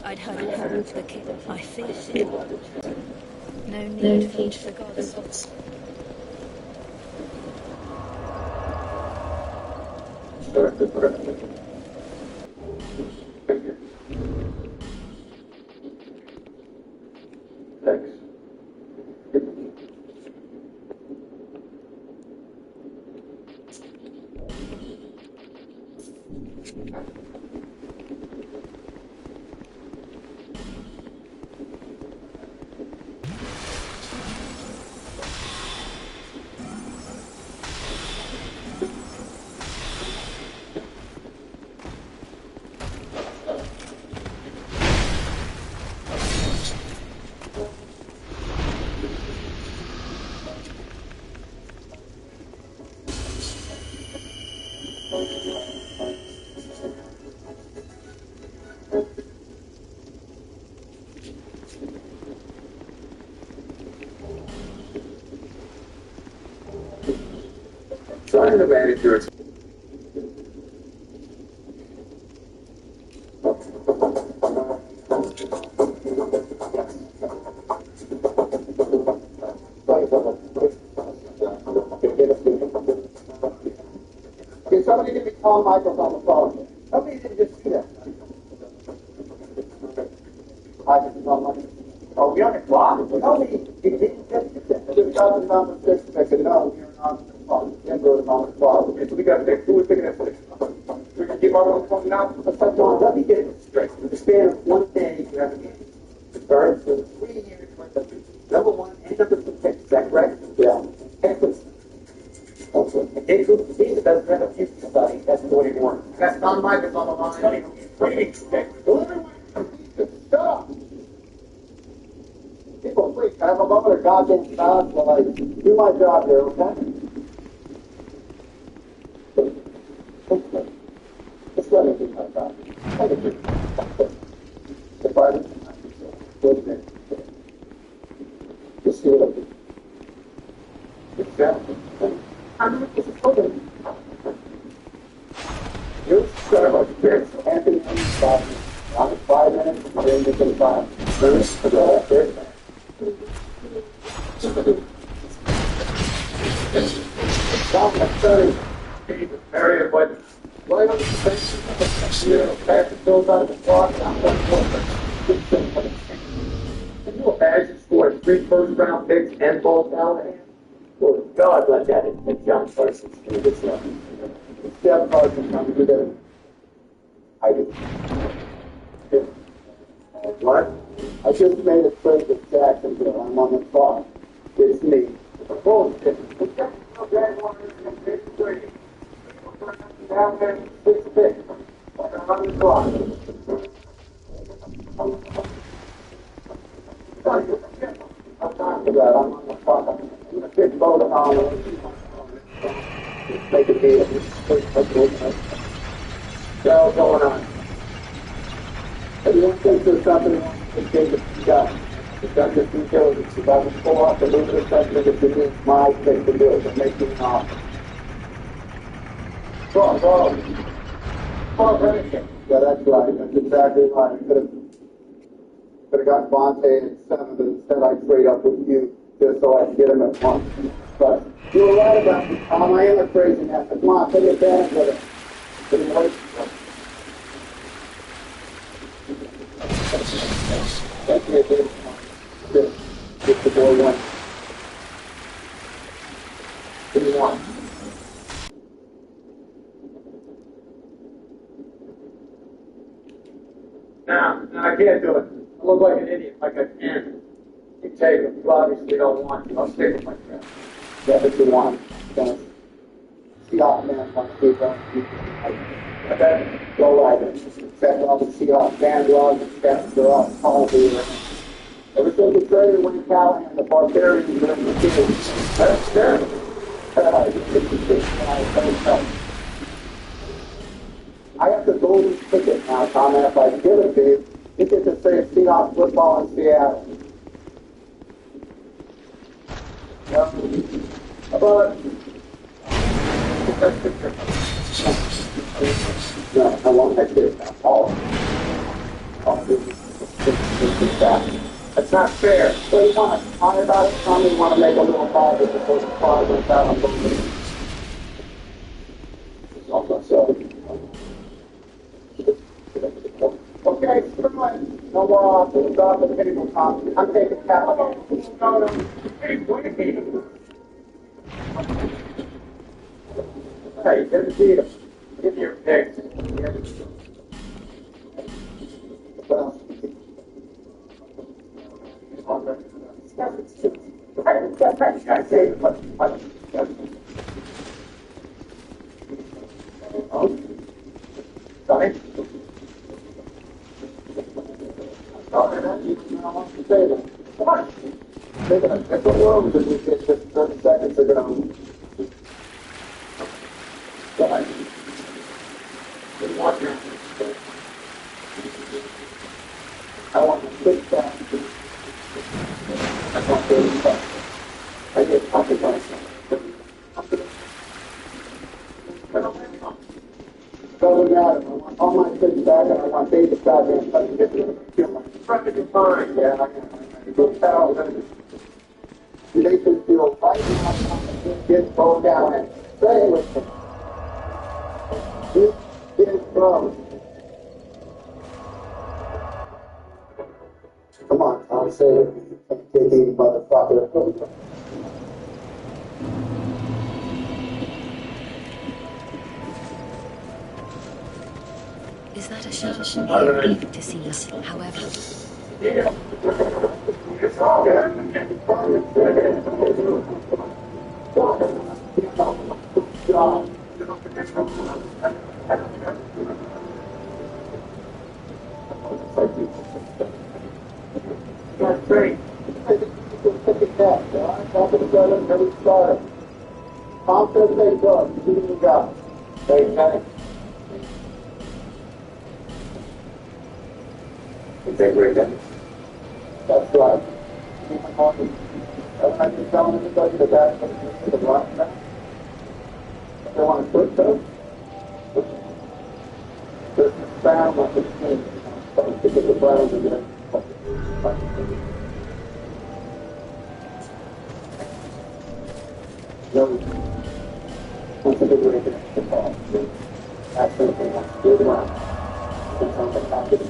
I'd had enough of the kid. I feared it. No need for the gods. Thanks. Trying to manage your Can somebody give me Tom Michaels on the phone? Somebody didn't just see that. Hi, this is Tom Michaels. Oh, we on the clock? No, he didn't just see that. He was talking about the six. I said, no, we're on the clock. Denver is on the clock. Okay, so we got next. Who was picking up six? We can keep our phone now? Let's talk on. Let me get it straight. In the span of 1 day, you have a game. It starts for 3 years worth of number one and number two picks. Is that correct? Yeah. Excellent. It takes a team that doesn't have a future study. That's the way it works. That's Tom Michaels on the line. Stop! People freak. I have a moment of goddamn silence while I do my job here, okay? Just let me do my job. Let me do my job. If I didn't, just see what I do. Exactly. This is open. You start about this. Anthony, I'm 5 minutes. I'm going to get 5. First, third. Down at 30. Area, but right on the face, pass the bills out of the clock. Can you imagine scoring 3 first-round picks and balls down the hand? Well, God let that in John Parsons do this stuff. Steph Parsons come to do that. I do. What? I just made a trade with Jacksonville. I'm on the clock. It's me. Bullshit. Down there, 6 picks. I'm on the clock. I'm talking about I'm on the clock. I'm a big boat on it. Make a deal. What's going on? Everyone thinks there's something wrong with the game that's done. It's done this due diligence. If I was pull off the move of something, it's my thing to do. It makes me an offer. Bro. Yeah, that's right. That's exactly right. Could have got Vontae at 7, but instead I trade up with you just so I can get him at 1. But you were right about me, Tom. I am a crazy man. Come on, take advantage of it. That's me, dude. Get the boy one. What do you want? No, I can't do it. I look like an idiot, like I can. You take it. You obviously don't want to. I'll stick with my friend. Yeah, but you want it. Seahawks man wants to do okay, go right in. Check all the Seahawks bandwagon, they're all policy. Ever since we traded Wayne Callahan, the Barbarians are in the field. That's terrible. I have the golden ticket now, Tom, and if I give it to you, you get to say Seahawks football in Seattle. Yeah. How about no, I won't take this now. All That's not fair. So you want to talk about it? Tell me you want to make a little ball as opposed to falling down on both of these. So, okay, screw it. No more offers. Drop the table, Tom. I'm taking cap. No. Hey, wait a minute. Hey, didn't beat him. Give me your pick. Well, I say, but sorry. Sorry, I want to say that. Come on. That's what we're over to do. 30 seconds ago. Sorry. I want to fix that. I want to fix that. I get talking myself. Doesn't matter. I want all my kids back and I want David back and I'm trying to be fine. Yeah, I am. Good hell. You make them feel right now. Get thrown down and stay with them. This is from. Come on, Tom, say it. Take these motherfucker. Is that a shot? Eager to see us, however. Yeah. It's all good. That's great. Tom says they good. You do the job. They can. That's right. I can tell everybody that that's the block now. They want to put those. This is found like a thing. So to get the browns again. No. Once a big way to the ball. That's the thing. Do the line. It's on the top of the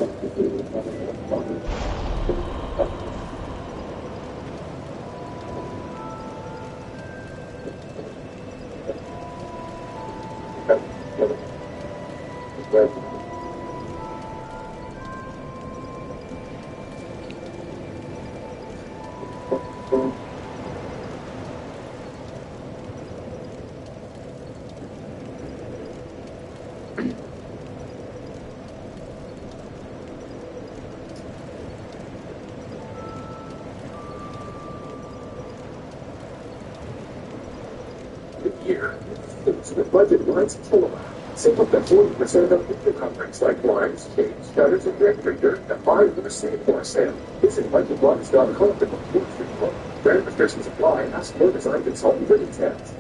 year. The budget runs kilowatt. Save up to 40% of the companies like wines, cakes, gutters, and directory dirt and buy with a save for a sale. Visit budgetwines.com to book your free quote. Brand restrictions apply. Ask for design consultant for details.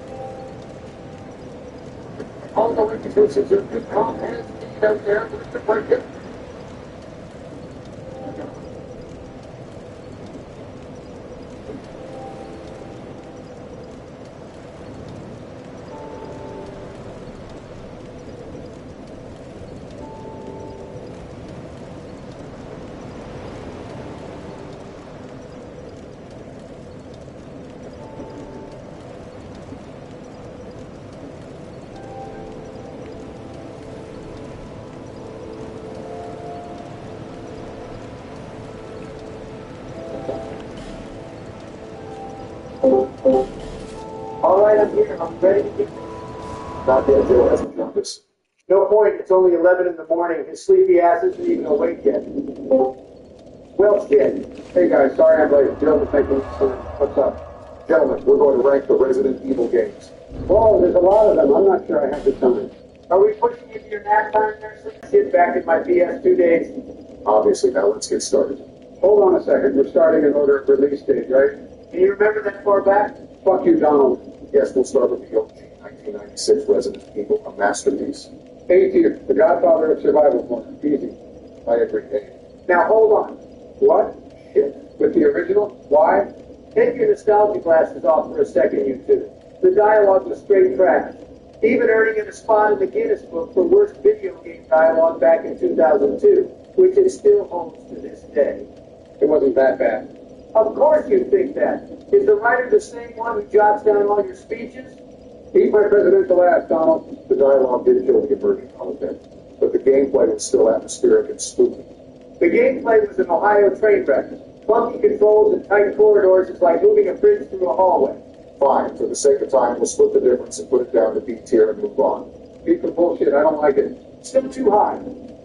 All the reputations of good Tom has out there with the market. All right, I'm here. I'm ready to get. Not the ideal as a campus. No point. It's only 11 in the morning. His sleepy ass isn't even awake yet. Well, shit. Hey guys, sorry I'm late. Gentlemen, thank you. What's up? Gentlemen, we're going to rank the Resident Evil games. Whoa, there's a lot of them. I'm not sure I have the time. Are we pushing into your nap time there, sir? Sit back in my PS2 days. Obviously, now let's get started. Hold on a second. We're starting in order of release date, right? Can you remember that far back? Fuck you, Donald. Yes, we'll start with the OG 1996 Resident Evil, a masterpiece. A tier, the godfather of survival porn. Easy. I agree, Dave. Now hold on. What? Shit. With the original? Why? Take your nostalgia glasses off for a second, you two. The dialogue was straight trash. Even earning him a spot in the Guinness Book for worst video game dialogue back in 2002, which it still holds to this day. It wasn't that bad. Of course you think that. Is the writer the same one who jots down all your speeches? Eat my presidential ass, Donald. The dialogue did kill the emerging content, but the gameplay was still atmospheric and spooky. The gameplay was an Ohio train wreck. Funky controls and tight corridors is like moving a bridge through a hallway. Fine, for the sake of time, we'll split the difference and put it down to B tier and move on. Beat the bullshit, I don't like it. Still too high.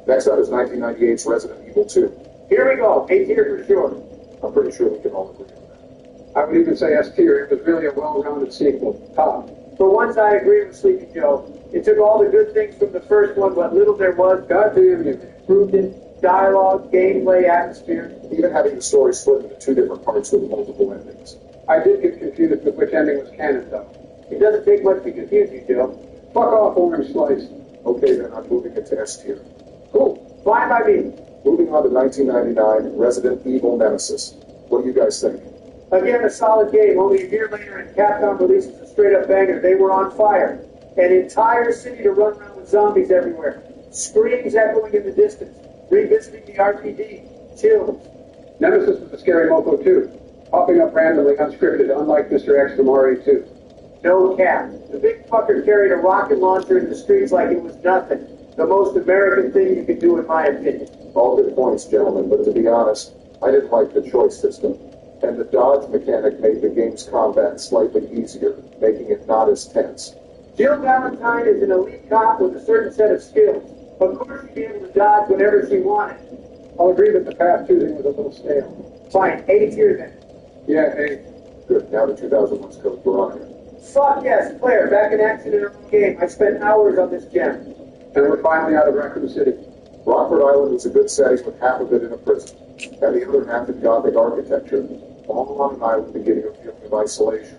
Next up is 1998's Resident Evil 2. Here we go, A tier for sure. I'm pretty sure we can all agree on that. I would even say S tier. It was really a well-rounded sequel. Top. For once, I agree with Sleepy Joe. It took all the good things from the first one, what little there was. Goddamn, you improved it. Dialogue, gameplay, atmosphere. Even having the story split into two different parts with multiple endings. I did get confused with which ending was canon, though. It doesn't take much to confuse you, Joe. Fuck off, Orange Slice. Okay, then I'm moving it to S tier. Cool. Fine by me. Moving on to 1999, Resident Evil Nemesis. What do you guys think? Again, a solid game. Only a year later, and Capcom releases a straight-up banger. They were on fire. An entire city to run around with zombies everywhere. Screams echoing in the distance. Revisiting the RPG. Chills. Nemesis was a scary mofo, too. Popping up randomly, unscripted, unlike Mr. X from RE2. No cap. The big fucker carried a rocket launcher in the streets like it was nothing. The most American thing you could do, in my opinion. All good points, gentlemen, but to be honest, I didn't like the choice system. And the dodge mechanic made the game's combat slightly easier, making it not as tense. Jill Valentine is an elite cop with a certain set of skills. Of course, she'd be able to dodge whenever she wanted. I'll agree that the path choosing was a little stale. Fine, A tier then. Yeah, A. Good, now to 2001's Code Veronica. Fuck yes, Claire, back in action in her own game. I spent hours on this gem. And we're finally out of Raccoon City. Rockford Island was a good setting with half of it in a prison, and the other half in Gothic architecture, all on an island beginning a feeling of isolation.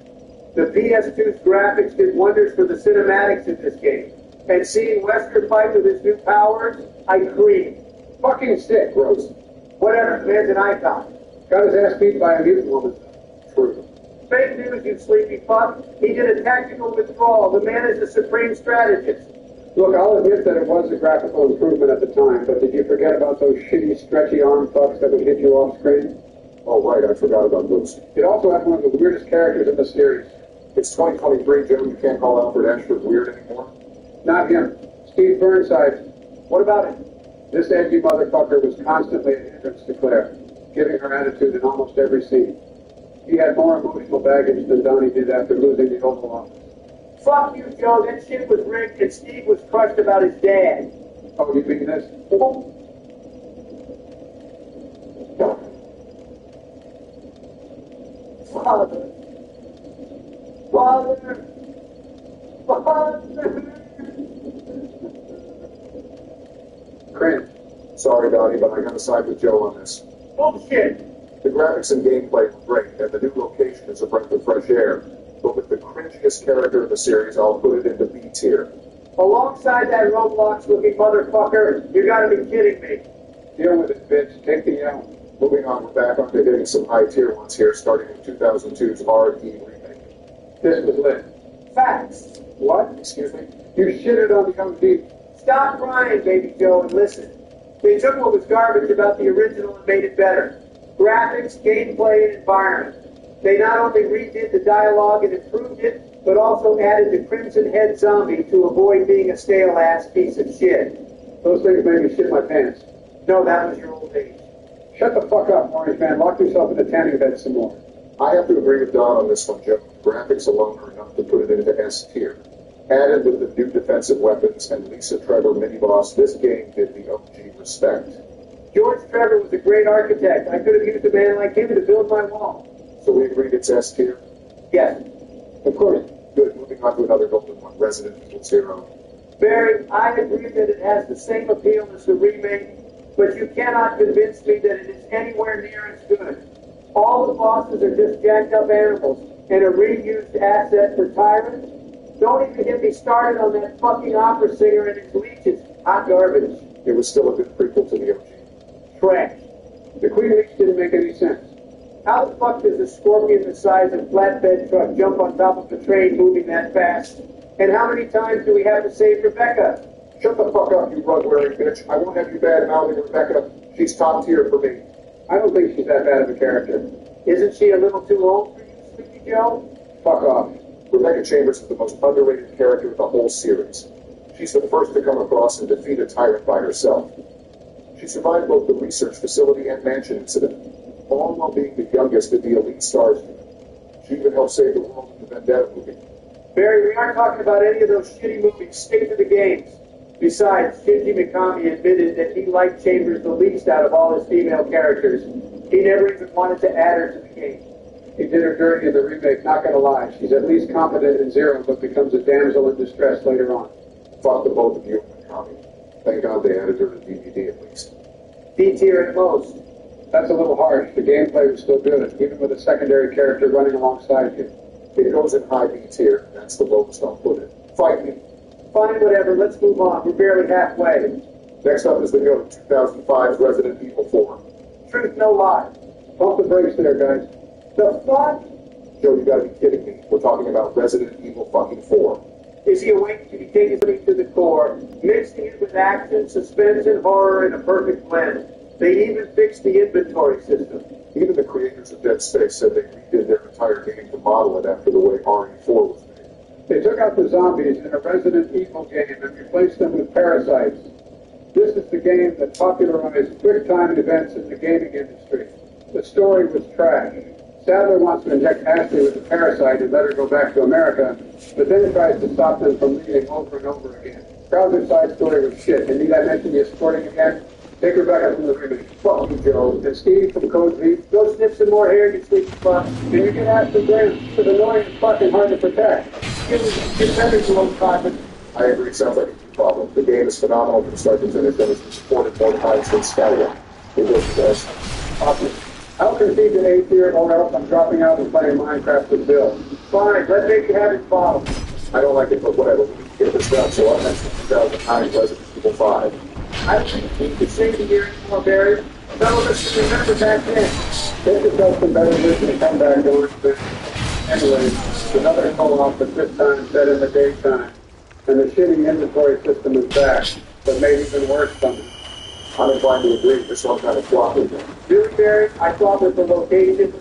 The PS2's graphics did wonders for the cinematics in this game. And seeing Wesker fight with his new powers, I creamed. Fucking sick, gross. Whatever, the man's an icon. Got his ass beat by a mutant woman. True. Fake news, you sleepy fuck. He did a tactical withdrawal. The man is the supreme strategist. Look, I'll admit that it was a graphical improvement at the time, but did you forget about those shitty, stretchy arm fucks that would hit you off screen? Oh, right, I forgot about those. It also had one of the weirdest characters in the series. It's 2023, Joe. You can't call Alfred Ashford weird anymore? Not him. Steve Burnside. What about it? This edgy motherfucker was constantly an hindrance to Claire, giving her attitude in almost every scene. He had more emotional baggage than Donnie did after losing the Oval Office. Fuck you, Joe. That shit was rigged, and Steve was crushed about his dad. Oh, you mean this? Father. Father. Father. Cringe. Sorry, Donnie, but I gotta side with Joe on this. Bullshit. The graphics and gameplay were great, and the new location is a breath of fresh air. But with the cringiest character in the series, I'll put it into B tier. Alongside that Roblox-looking motherfucker, you gotta be kidding me. Deal with it, bitch. Take the L. Moving on, we're back onto hitting some high tier ones here, starting with 2002's RE remake. This was lit. Facts. What? Excuse me? You shitted on the OG. Stop crying, baby Joe, and listen. They took what was garbage about the original and made it better. Graphics, gameplay, and environment. They not only redid the dialogue and improved it, but also added the Crimson Head zombie to avoid being a stale-ass piece of shit. Those things made me shit my pants. No, that was your old age. Shut the fuck up, Orange Man. Lock yourself in the tanning bed some more. I have to agree with Don on this one, Joe. Graphics alone are enough to put it into S tier. Added with the new defensive weapons and Lisa Trevor mini-boss, this game did the OG respect. George Trevor was a great architect. I could have used a man like him to build my wall. So we agreed it's S tier? Yes. Of course. Good. Moving on to another golden one, Resident Evil 0. Barry, I agree that it has the same appeal as the remake, but you cannot convince me that it is anywhere near as good. All the bosses are just jacked up animals and a reused asset for tyrants. Don't even get me started on that fucking opera singer and his leeches. Hot garbage. It was still a good prequel to the OG. Trash. The Queen Leech did sense. How the fuck does a scorpion the size of flatbed truck jump on top of a train moving that fast? And how many times do we have to save Rebecca? Shut the fuck up, you rug-wearing bitch. I won't have you bad-mouthing Rebecca. She's top tier for me. I don't think she's that bad of a character. Isn't she a little too old for you, Sleepy Joe? Fuck off. Rebecca Chambers is the most underrated character of the whole series. She's the first to come across and defeat a tyrant by herself. She survived both the research facility and mansion incident, all while being the youngest of the elite stars. She even helped save the world in the Vendetta movie. Barry, we aren't talking about any of those shitty movies. Stick to the games. Besides, Shinji Mikami admitted that he liked Chambers the least out of all his female characters. He never even wanted to add her to the game. He did her dirty in the remake, not gonna lie. She's at least competent in Zero, but becomes a damsel in distress later on. Fuck the both of you and Mikami. Thank God they added her to DVD at least. D tier at most. That's a little harsh. The gameplay was still good, even with a secondary character running alongside you. It goes in high B tier. That's the lowest I'll put it. Fight me. Fine, whatever. Let's move on. We're barely halfway. Next up is the GOAT 2005 Resident Evil 4. Truth, no lie. Pump the brakes there, guys. The fuck? Joe, you gotta be kidding me. We're talking about Resident Evil fucking 4. Is he awake to be taken to the core, mixing it with action, suspense, and horror in a perfect blend? They even fixed the inventory system. Even the creators of Dead Space said they redid their entire game to model it after the way RE4 was made. They took out the zombies in a Resident Evil game and replaced them with parasites. This is the game that popularized quick-time events in the gaming industry. The story was trash. Sadler wants to inject Ashley with a parasite and let her go back to America, but then tries to stop them from leaving over and over again. Krauser's side story was shit, and need I mention the escorting again? Take her back up from the remake. Fuck you, Joe. And Steve from Code V, go snip some more hair, you sleepy fuck. And you can ask for Graham. It's annoying and fucking hard to protect. Get better, you old codman. I agree, it sounds like a huge problem. The game is phenomenal from start to finish, and it's been supported more times than Skyrim. It was the best. Awesome. I'll concede an A tier, or else I'm dropping out and playing Minecraft with Bill. Fine, let Baby have his bottle. I don't like it, but whatever. We can get this done, so I'll mention 2009 Resident Evil 5. I don't think we could save the year anymore, Barry. Some of us can remember back then. This is something better than the comeback going to. Anyways, another co-op, but this time set in the daytime. And the shitty inventory system is back, but made even worse somehow. I'm inclined to agree for some kind of floppy thing. Really, Barry? I thought that the location,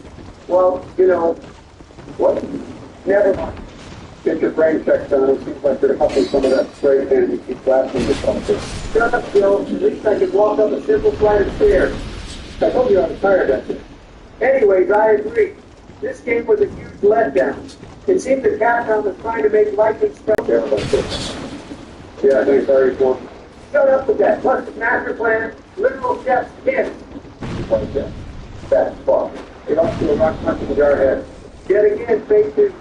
well, you know, what? Never mind. Get your brain checked on. It seems like you're huffing some of that spray can you keep blasting yourself with. Shut up, Bill. At least I could walk up a simple flight of stairs. I told you I was tired of it. Anyways, I agree. This game was a huge letdown. It seemed that Capcom was trying to make lightning strike. Yeah, thanks, Harry. Shut up with that. Plus the master plan, literal chef's kiss. Like that. That fuck. It ought to a rock punch in the jarhead. Yet again, faces.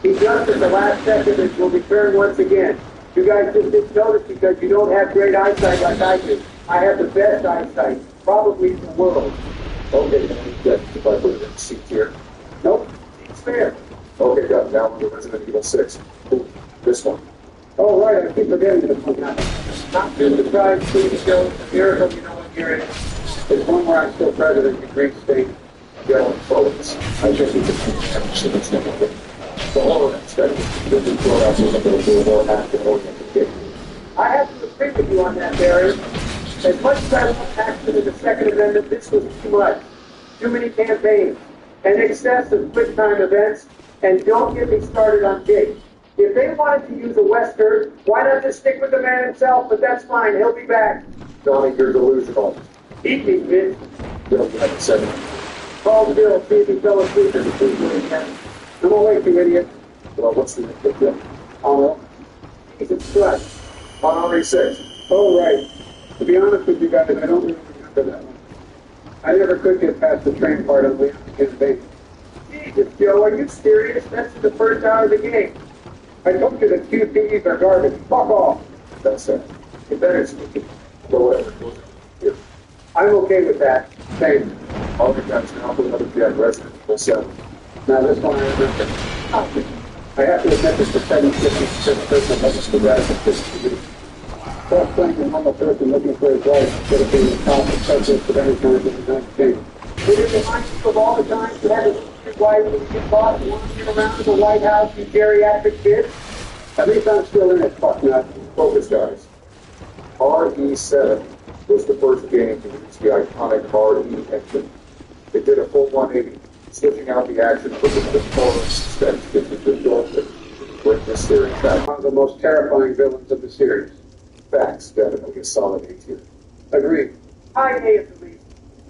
He jumps at the last second and will return once again. You guys just didn't notice because you don't have great eyesight like I do. I have the best eyesight, probably in the world. Okay, yes, if I put it in C tier. Nope, it's fair. Okay, got it. Now we're to Resident Evil 6. Ooh, this one. Oh, right, I keep forgetting this one now. Not too surprised, TV show, a miracle you know what you're in. There's one where I'm still president in Greek state. Yellow bullets. I guess we could have seen this one. The horror aspect is the new floor out is a little bit more action-oriented game. I have to agree with you on that, Barry. As much as I want action in the Second Amendment, this was too much. Too many campaigns, an excess of quick-time events, and don't get me started on Jake. If they wanted to use a Western, why not just stick with the man himself? But that's fine, he'll be back. Johnny, you're delusional. Eat me, bitch. Bill, you haven't said it. Call Bill, see if he fell asleep in the food again. I'm awake, you idiot. Well, what's the input, Bill? Oh, Jesus Christ. On RE6. Oh, right. To be honest with you guys, I don't really remember that one. I never could get past the train part of Leon's campaign. Jesus, Joe, are you serious? That's the first hour of the game. I told you that QPEs are garbage. Fuck off. That's it. You better speak it. Well, whatever. Here. I'm okay with that. Thanks. All the guys now put another Jack Resident Evil 7. Now this one I remember. I have to admit this for 750 person looking for that at this TV. Plus playing a normal person looking for his life instead of being the top of subject of any kind of the United States. Did it remind you of all the times you had to lose your wife when you get caught wandering around the White House, you geriatric kid? At least I'm still in it, fucknut. Focus, guys. RE7 was the first game to use the iconic RE engine. It did a full 180, switching out the action from the horror suspense to the dolphin. Bring this series back. One of the most terrifying villains of the series. Facts, definitely a solid A tier. Agreed. High A at the least.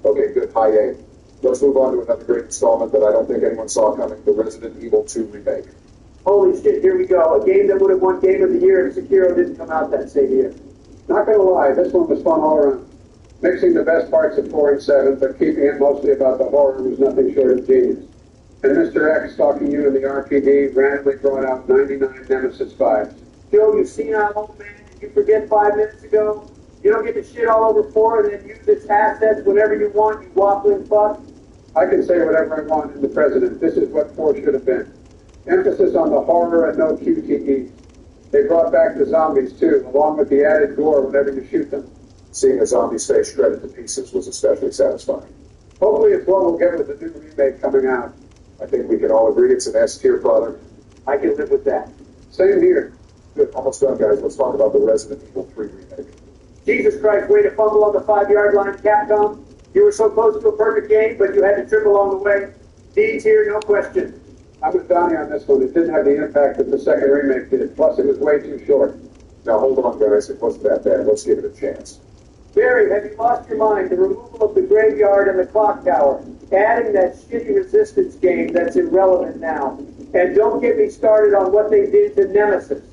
Okay, good, high A. Let's move on to another great installment that I don't think anyone saw coming, the Resident Evil 2 remake. Holy shit, here we go. A game that would have won Game of the Year if Sekiro didn't come out that same year. Not gonna lie, this one was fun all around. Mixing the best parts of 4 and 7, but keeping it mostly about the horror was nothing short of genius. And Mr. X stalking you in the RPD randomly brought out 99 Nemesis vibes. Joe, you senile old man, did you forget 5 minutes ago? You don't get to shit all over 4 and then use its assets whenever you want, you waffling fuck? I can say whatever I want as the president. This is what 4 should have been. Emphasis on the horror and no QTEs. They brought back the zombies too, along with the added gore whenever you shoot them. Seeing a zombie's face shredded to pieces was especially satisfying. Hopefully it's what we'll get with the new remake coming out. I think we can all agree it's an S-tier product. I can live with that. Same here. Good, almost done, guys. Let's talk about the Resident Evil 3 remake. Jesus Christ, way to fumble on the 5-yard line, Capcom. You were so close to a perfect game, but you had to trip along the way. D tier, no question. I was Donnie on this one. It didn't have the impact that the second remake did. Plus, it was way too short. Now, hold on, guys. It wasn't that bad. Let's give it a chance. Barry, have you lost your mind? The removal of the graveyard and the clock tower. Adding that shitty resistance game that's irrelevant now. And don't get me started on what they did to Nemesis.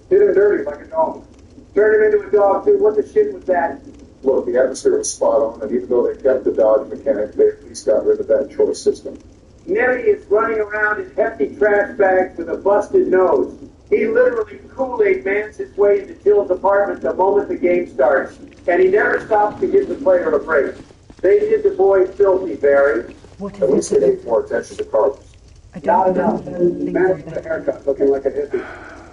Did him dirty like a dog. Turned him into a dog, too. What the shit was that? Look, the atmosphere was spot on, and even though they kept the dodge mechanic, they at least got rid of that choice system. Nelly is running around in hefty trash bags with a busted nose. He literally Kool-Aid mans his way into Jill's apartment the moment the game starts, and he never stops to give the player a break. They did the boy filthy, Barry. At least they paid more attention to Carlos. Not enough. Man with the haircut, looking like a hippie.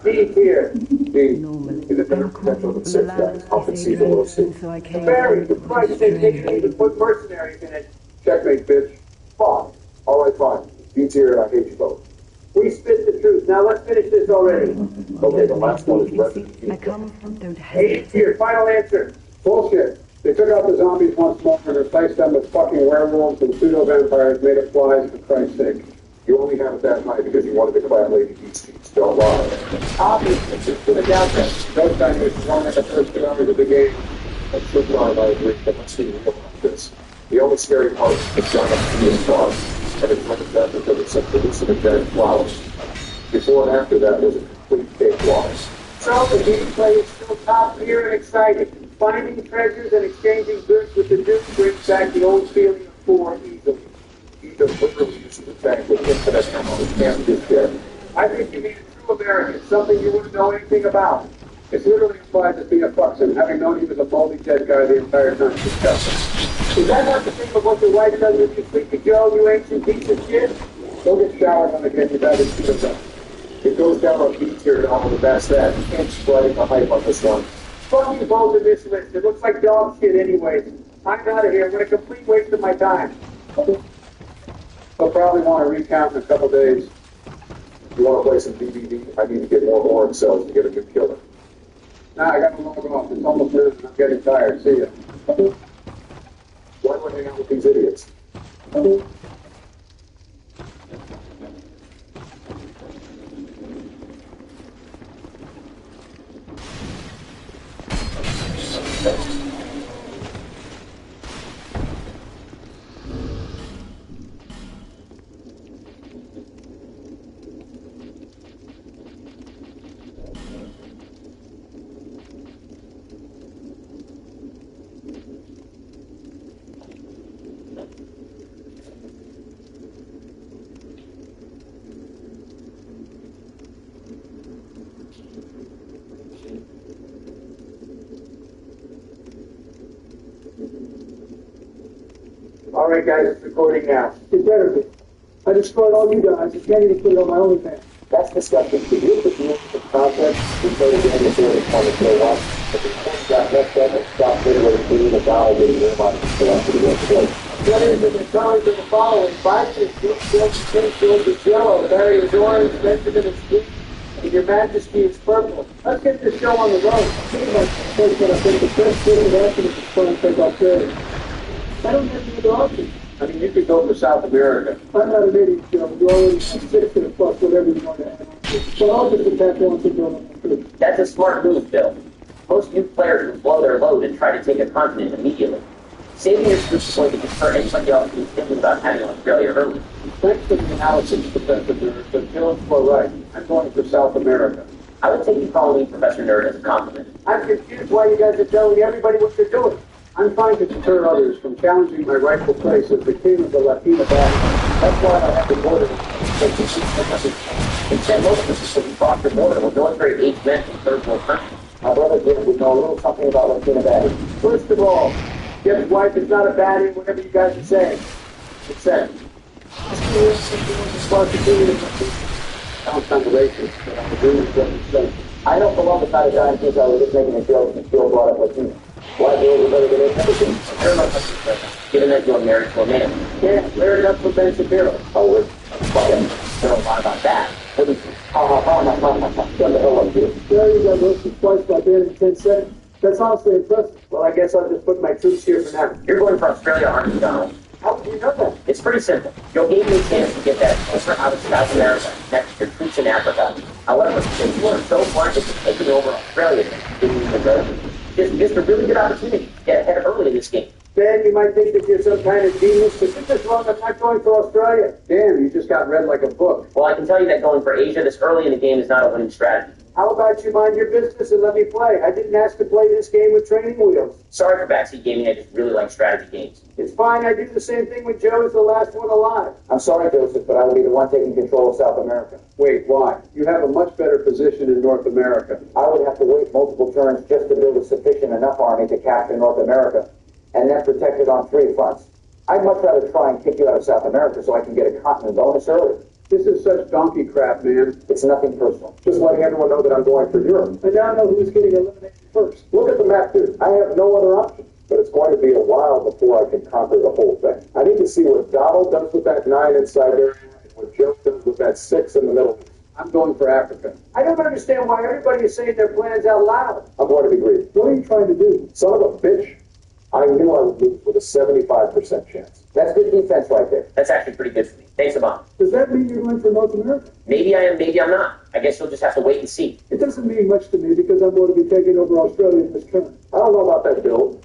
D here. D. In the better potential than 6 guys. I'll concede a little C. Barry, for Christ's sake, they can even put mercenaries in it. Checkmate, bitch. Fine. All right, fine. D tier, and I hate you both. We spit the truth. Now let's finish this already. Okay, the last one is Resident I Evil. come from, don't A hesitate. tier, final answer. Bullshit. They took out the zombies once more and replaced them with fucking werewolves and pseudo-vampires made of flies, for Christ's sake. You only have it that high because you wanted to clap Lady Beach Cheeks. Don't lie. Obviously, just put it down there. Those times was wrong at the first 2 hours of the game. I'm sure John, I agree, but let's be real about this. The only scary part is John up to his car, and it's like that because it's some hallucinogenic flowers. Before and after that was a complete fake loss. So the gameplay is still top tier and exciting. Finding treasures and exchanging goods with the Duke brings back the old feeling of 4 easily. He just literally uses the tank with infinite ammo and his dead. I think you mean a true American, something you wouldn't know anything about. It's literally implied that being a Buxton, having known he was a moldy dead guy the entire time. Disgusting. Is that not the same of what your wife does with you, Sleepy Joe, you ancient piece of shit? Go get showered on the game, you better see yourself. It goes down on B tier now with the best that. You can't spread the hype on this one. Fuck you both in this list. It looks like dog shit anyways. I'm out of here. What a complete waste of my time. They'll probably want to recount in a couple days. You want to play some DVD? I need to get more orange cells to get a new killer. Nah, I got to log off. It's almost noon and I'm getting tired. See ya. Why do I hang out with these idiots? All right, guys, it's recording now. It better be. I destroyed all you guys. I can't even put it on my OnlyFans. That's disgusting. Did you put the content we played the game before the comment for one? But the point got messed up and stopped midway through the dollar getting your money for the rest of the Letters in the colors of the following. Biden is blue, silk, pink, gold is yellow, Mary is orange, Benjamin is green, and your majesty is purple. Let's get this show on the road. Pretty much first what I think the best thing to happen is to try and take Australia. I don't have any other options. I mean, you could go for South America. I'm not an idiot, Joe. You already have 6 and a plus, whatever you want to add. So I'll just attack once and go on the troops. That's a smart move, Bill. Most youth players will blow their load and try to take a continent immediately. Saving your troops is going to deter anybody else who's thinking about having Australia early. Thanks for the analysis, Professor Nerd, but Bill's right. I'm going for South America. I would take you calling me Professor Nerd as a compliment. I'm confused why you guys are telling everybody what they're doing. I'm trying to deter others from challenging my rightful place as the king of the Latina band. That's why I have the border. Instead, most of us will cross the border with military-aged men from third world countries. My brother Jim would know a little something about Latina band. First of all, Jim's wife is not a baddie, whatever you guys are saying. It's said. Sounds kind of racist, but I'm agreeing with what you say. I know Columbus had a giant piece. I was just making a joke and still brought up Latina. Why do you better get everything? Given that you're married to a man. Yeah, married up for Ben Shapiro. Oh, well, I know a lot about that. What do you think? What the hell up here? There you go, roasted twice by Ben in 10 seconds. That's honestly impressive. Well, I guess I'll just put my troops here for now. You're going for Australia, aren't you, Donald? How do you know that? It's pretty simple. You'll give me a chance to get that over out of South America next to your troops in Africa. However, since you are so far into taking over Australia, it's a really good opportunity to get ahead early in this game. Ben, you might think that you're some kind of genius, but you're just wrong. I'm not going for Australia. Damn, you just got read like a book. Well, I can tell you that going for Asia this early in the game is not a winning strategy. How about you mind your business and let me play? I didn't ask to play this game with training wheels. Sorry for backseat gaming, I just really like strategy games. It's fine, I do the same thing with Joe as the last one alive. I'm sorry, Joseph, but I will be the one taking control of South America. Wait, why? You have a much better position in North America. I would have to wait multiple turns just to build a sufficient enough army to capture North America, and then protect it on 3 fronts. I'd much rather try and kick you out of South America so I can get a continent bonus early. This is such donkey crap, man. It's nothing personal. Just letting everyone know that I'm going for Europe. I now know who's getting eliminated first. Look at the map, dude. I have no other option. But it's going to be a while before I can conquer the whole thing. I need to see what Donald does with that 9 inside there, and what Joe does with that 6 in the middle. I'm going for Africa. I don't understand why everybody is saying their plans out loud. I'm going to be greedy. What are you trying to do? Son of a bitch. I knew I would lose with a 75% chance. That's good defense right there. That's actually pretty good for me. Thanks a lot. Does that mean you're going for North America? Maybe I am, maybe I'm not. I guess you'll just have to wait and see. It doesn't mean much to me because I'm going to be taking over Australia in this turn. I don't know about that, Bill.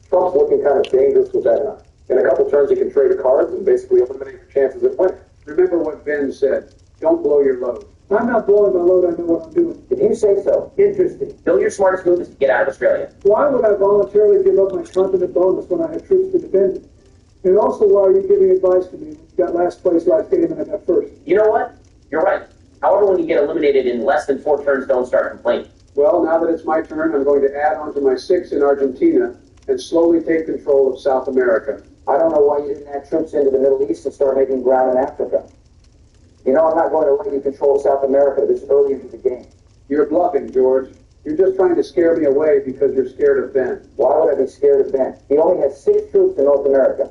Trump's looking kind of dangerous with that. In a couple turns, you can trade cards and basically eliminate your chances at winning. Remember what Ben said. Don't blow your load. I'm not blowing my load. I know what I'm doing. If you say so. Interesting. Bill, your smartest move is to get out of Australia. Why would I voluntarily give up my continent bonus when I have troops to defend it? And also, why are you giving advice to me when you got last place last game and I got first? You know what? You're right. However, when you get eliminated in less than 4 turns, don't start complaining. Well, now that it's my turn, I'm going to add on to my 6 in Argentina and slowly take control of South America. I don't know why you didn't add troops into the Middle East and start making ground in Africa. You know, I'm not going to let you control South America this early into the game. You're bluffing, George. You're just trying to scare me away because you're scared of Ben. Why would I be scared of Ben? He only has 6 troops in North America.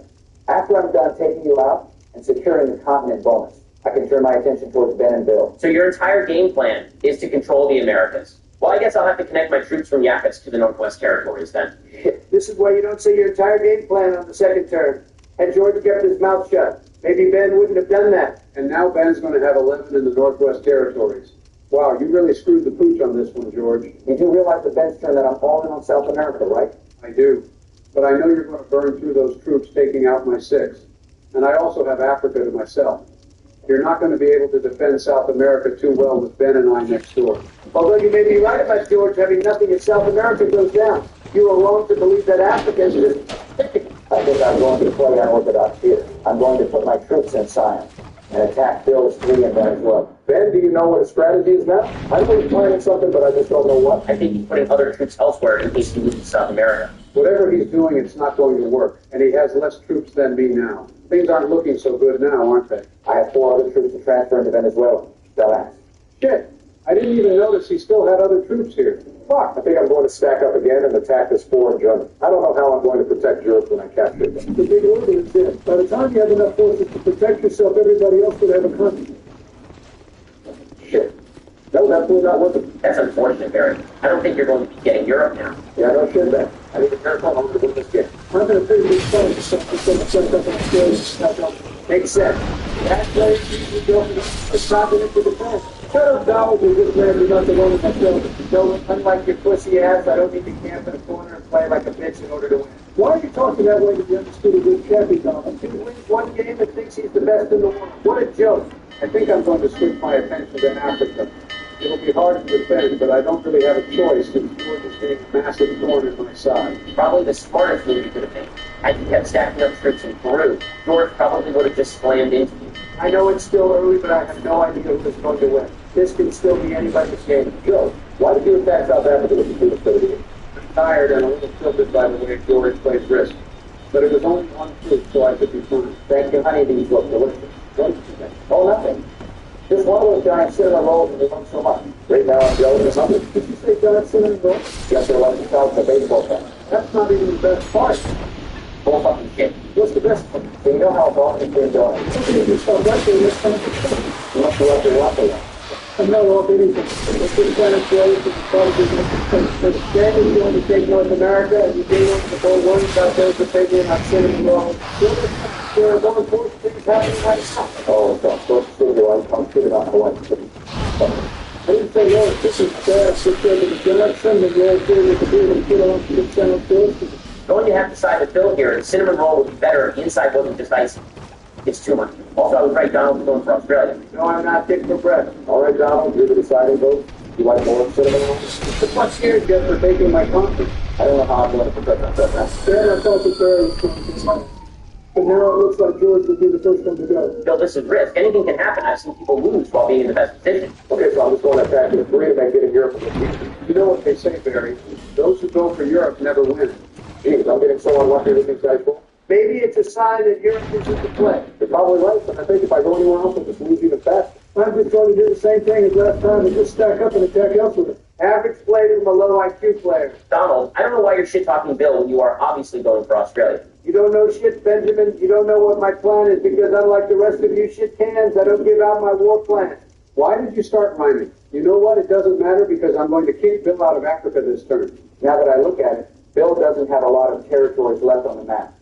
After I'm done taking you out and securing the continent bonus, I can turn my attention towards Ben and Bill. So your entire game plan is to control the Americas. Well, I guess I'll have to connect my troops from Yakutsk to the Northwest Territories then. This is why you don't say your entire game plan on the second turn. Had George kept his mouth shut, maybe Ben wouldn't have done that. And now Ben's going to have 11 in the Northwest Territories. Wow, you really screwed the pooch on this one, George. You do realize the Ben's turn that I'm all in on South America, right? I do. But I know you're going to burn through those troops taking out my 6. And I also have Africa to myself. You're not going to be able to defend South America too well with Ben and I next door. Although you may be right about George having nothing in South America goes down. You are wrong to believe that Africa is just... I think I'm going to play unorthodox here. I'm going to put my troops in Siam and attack Bill's 3 in Venezuela. Ben, do you know what his strategy is now? I know he's planning something, but I just don't know what. I think he's putting other troops elsewhere in case he loses South America. Whatever he's doing, it's not going to work. And he has less troops than me now. Things aren't looking so good now, aren't they? I have 4 other troops to transfer into Venezuela. Dumbass. Shit. I didn't even notice he still had other troops here. Fuck. I think I'm going to stack up again and attack this 4 in Germany. I don't know how I'm going to protect Europe when I capture them. The big order is in. By the time you have enough forces to protect yourself, everybody else would have a country. Shit. No, that's really not working. That's unfortunate, Barry. I don't think you're going to be getting Europe now. Yeah, no shit, man. I need a miracle home to win this game. I'm in a pretty big fight for something set up in Australia. Makes sense. That place usually don't stop it into the past. Shut up, Donald. You just man, you're not the one with myself. No, unlike your pussy ass, I don't need to camp in a corner and play like a bitch in order to win. Why are you talking that way to be understood as good chappy, Donald? He wins one game and thinks he's the best in the world. What a joke. I think I'm going to switch my attention to Africa. It'll be hard to defend, but I don't really have a choice since George is being a massive thorn in my side. Probably the smartest move you could have made. Had you kept stacking up troops in Peru, George probably would have just slammed into you. I know it's still early, but I have no idea who's going to win. This can still be anybody's game. Joe, why did you attack South Africa with the food facility? I'm tired and a little tilted by the way George plays risk. But it was only one troop, so I could be fine. Thank you, honey. These look delicious. What did you think? Oh, nothing. Just one of those giant cinnamon rolls and they want so much. Right now I'm jealous of something. Did you say giant cinnamon rolls? Yes, they're like the South of baseball fan. That's not even the best part. Bull fucking shit. What's the best part? So you know how often they're doing. Something you start right there, let's come to You must be up there watching that. I'm not off anything. Let's just kind of play to the probably the standard going to take North America and you gave them the whole one about those opinion on cinnamon rolls. There are more important things happening right now. Oh, it's not supposed to say that I'm sitting on Hawaii. I didn't say, no, this is bad. Sit there with the Jackson and roll through with the beer and get on to the channel field. Going to have to side the fill here, and cinnamon roll would be better if the inside wasn't just icy. It's too much. Also, I was right, Donald was going for Australia. No, I'm not thick for breath. All right, Donald, you're the deciding vote. You like more cinnamon rolls? The fuck here is just for taking my confidence. I don't know how I'm going to protect myself now. Then I thought that Barry was going to come. But now it looks like George would be the first one to go. Bill, this is risk. Anything can happen. I've seen people lose while being in the best position. Okay, so I'm just going to attack you. Three and then get in Europe in the future. You know what they say, Barry? Those who go for Europe never win. Jeez, I'm getting so unlucky with these guys. Maybe it's a sign that Europe isn't the play. You're probably right, but I think if I go anywhere else, I'll just lose even faster. I'm just going to do the same thing as last time and just stack up and attack elsewhere. Average player from a low IQ player. Donald, I don't know why you're shit-talking Bill when you are obviously going for Australia. You don't know shit, Benjamin. You don't know what my plan is because unlike the rest of you shit cans, I don't give out my war plan. Why did you start rhyming? You know what? It doesn't matter because I'm going to keep Bill out of Africa this turn. Now that I look at it, Bill doesn't have a lot of territories left on the map.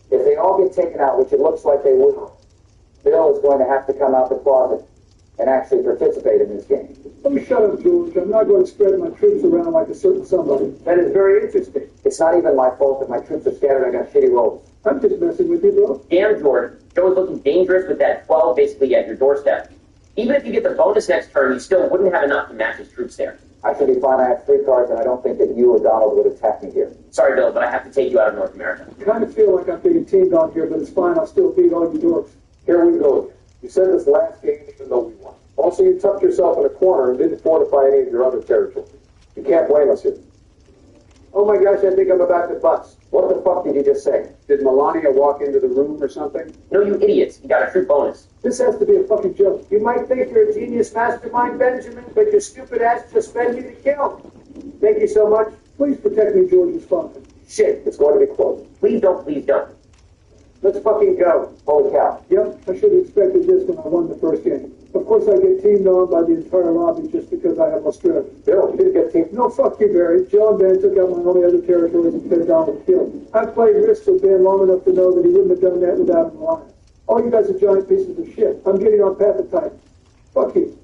If they all get taken out, which it looks like they will, Bill is going to have to come out the closet and actually participate in this game. Oh, shut up, George. I'm not going to spread my troops around like a certain somebody. That is very interesting. It's not even my fault that my troops are scattered. I got shitty rolls. I'm just messing with you, bro. Damn, George. Joe is looking dangerous with that 12 basically at your doorstep. Even if you get the bonus next turn, you still wouldn't have enough to match his troops there. I should be fine. I have 3 cards, and I don't think that you or Donald would attack me here. Sorry, Bill, but I have to take you out of North America. I kind of feel like I'm being teamed on here, but it's fine. I'll still beat all you dorks. Here we go again. You said this last game even though we won. Also, you tucked yourself in a corner and didn't fortify any of your other territories. You can't blame us here. Oh my gosh, I think I'm about to bust. What the fuck did you just say? Did Melania walk into the room or something? No, you idiots. You got a troop bonus. This has to be a fucking joke. You might think you're a genius mastermind, Benjamin, but your stupid ass just spend you to kill. Thank you so much. Please protect me, George is fine. Shit, It's going to be close. Please don't, please don't. let's fucking go. Holy cow. Yep, I should have expected this when I won the first game. Of course, I get teamed on by the entire lobby just because I have Australia. Bill, you didn't get teamed. No, fuck you, Barry. Joe and Ben took out my only other territories and fed Donald killed. I've played Risk with Ben long enough to know that he wouldn't have done that without an alliance. All you guys are giant pieces of shit. I'm getting on path of type. Fuck you.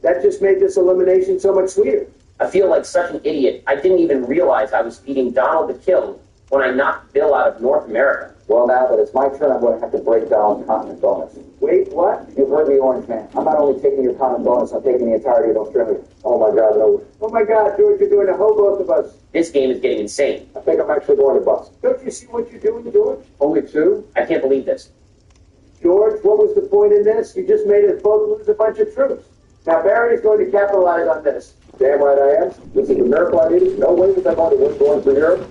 That just made this elimination so much sweeter. I feel like such an idiot. I didn't even realize I was feeding Donald the kill when I knocked Bill out of North America. Well, now that it's my turn, I'm going to have to break Donald's continent bonus. Wait, what? You've heard the Orange Man. I'm not only taking your continent bonus, I'm taking the entirety of Australia. Oh my God, no. Oh my God, George, you're doing a whole both of us. This game is getting insane. I think I'm actually going to bust. Don't you see what you're doing, George? Only 2? I can't believe this. George, what was the point in this? You just made us both lose a bunch of troops. Now Barry's going to capitalize on this. Damn right I am. This is the miracle I needed. No way was I going to win going for Europe.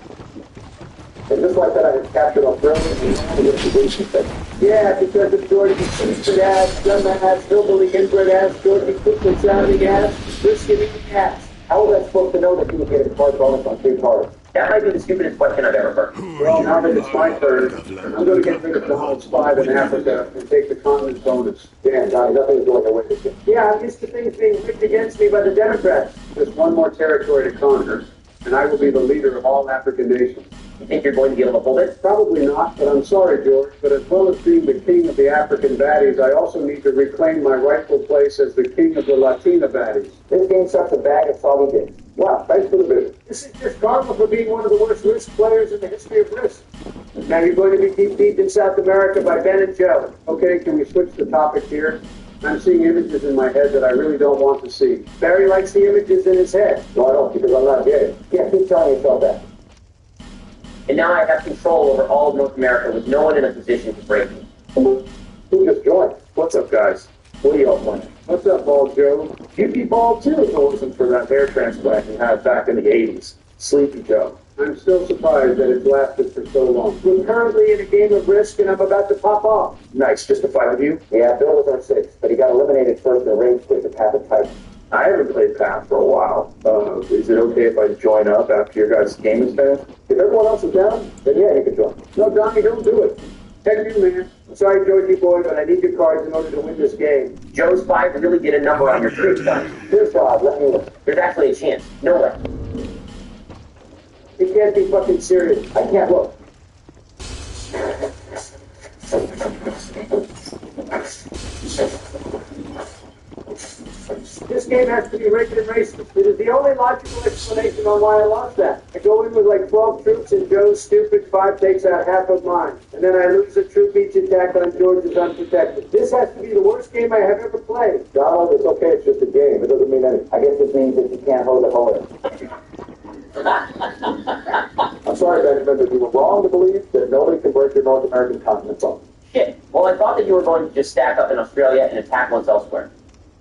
And just like that, I had captured Australia and now the investigation thing. Yeah, because of George's stupid ass, dumb ass, hillbilly inbred ass, Georgie quickly sounding ass, risky ass. How was I supposed to know that you would get a card bonus on 3 cards? That might be the stupidest question I've ever heard. Well, now that it's my turn, I'm going to get rid of Donald's 5 in Africa and take the continent bonus. Damn, Johnny, nothing's going away this year. Yeah, I'm used to things being rigged against me by the Democrats. Just one more territory to conquer, and I will be the leader of all African nations. You think you're going to be able to hold it? Probably not, but I'm sorry, George. But as well as being the king of the African baddies, I also need to reclaim my rightful place as the king of the Latina baddies. This game sucks a bag of soggy dicks. Wow, thanks for the visit. This is just karma for being one of the worst risk players in the history of risk. Now you're going to be deep in South America by Ben and Joe. Okay, can we switch the topic here? I'm seeing images in my head that I really don't want to see. Barry likes the images in his head. No, I don't, because I'm not gay. Yeah, keep telling yourself that. And now I have control over all of North America with no one in a position to break me. Who just joined? What's up, guys? What are you all playing? What's up, Bald Joe? You'd be bald too if it wasn't for that hair transplant you had back in the 80s. Sleepy Joe. I'm still surprised that it's lasted for so long. We're currently in a game of risk, and I'm about to pop off. Nice, just to fight with you? Yeah, Bill was our 6th, but he got eliminated first in a rage quit to Path of Titan. I haven't played Path for a while. Is it okay if I join up after your guys' game is finished? If everyone else is down, then yeah, you can join. No, Donnie, don't do it. Heck you, man. I'm sorry, Georgie boy, but I need your cards in order to win this game. Joe's 5 really did a number on your troops, Donnie. Here's God, let me look. There's actually a chance. No way. You can't be fucking serious. I can't look. This game has to be rigged and racist. It is the only logical explanation on why I lost that. I go in with like 12 troops and Joe's stupid 5 takes out half of mine. And then I lose a troop each attack on George's unprotected. This has to be the worst game I have ever played. Donald, it's okay, it's just a game. It doesn't mean anything. I guess this means that you can't hold it hold it. I'm sorry, Benjamin, but you were wrong to believe that nobody can break your North American continent phone. Shit. Well, I thought that you were going to just stack up in Australia and attack once elsewhere.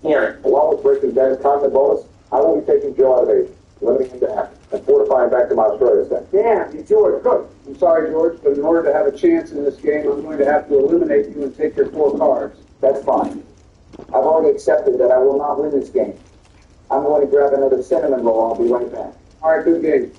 Yeah. Along with breaking Ben's continent bonus, I will be taking Joe out of Asia, limiting him to Africa, and fortifying back to my Australia stay. Damn, you George, good. I'm sorry, George, but in order to have a chance in this game, I'm going to have to eliminate you and take your 4 cards. That's fine. I've already accepted that I will not win this game. I'm going to grab another cinnamon roll. I'll be right back. All right, good game.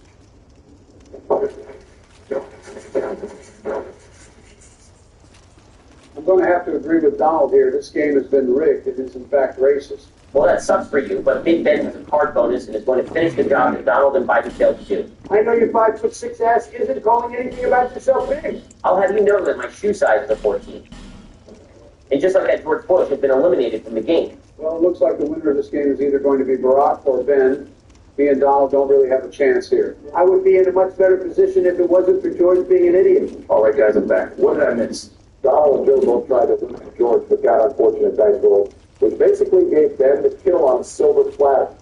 I'm going to have to agree with Donald here. This game has been rigged. It is, in fact, racist. Well, that sucks for you, but Big Ben has a card bonus and is going to finish the job that Donald and Biden failed to do. I know your 5'6" ass isn't calling anything about yourself big. I'll have you know that my shoe size is a 14. And just like that, George Bush has been eliminated from the game. Well, it looks like the winner of this game is either going to be Barack or Ben. Me and Donald don't really have a chance here. I would be in a much better position if it wasn't for George being an idiot. All right, guys, I'm back. What did I miss? Donald and Joe both tried to eliminate George, but got unfortunate dice rolls, which basically gave Ben the kill on a silver platter.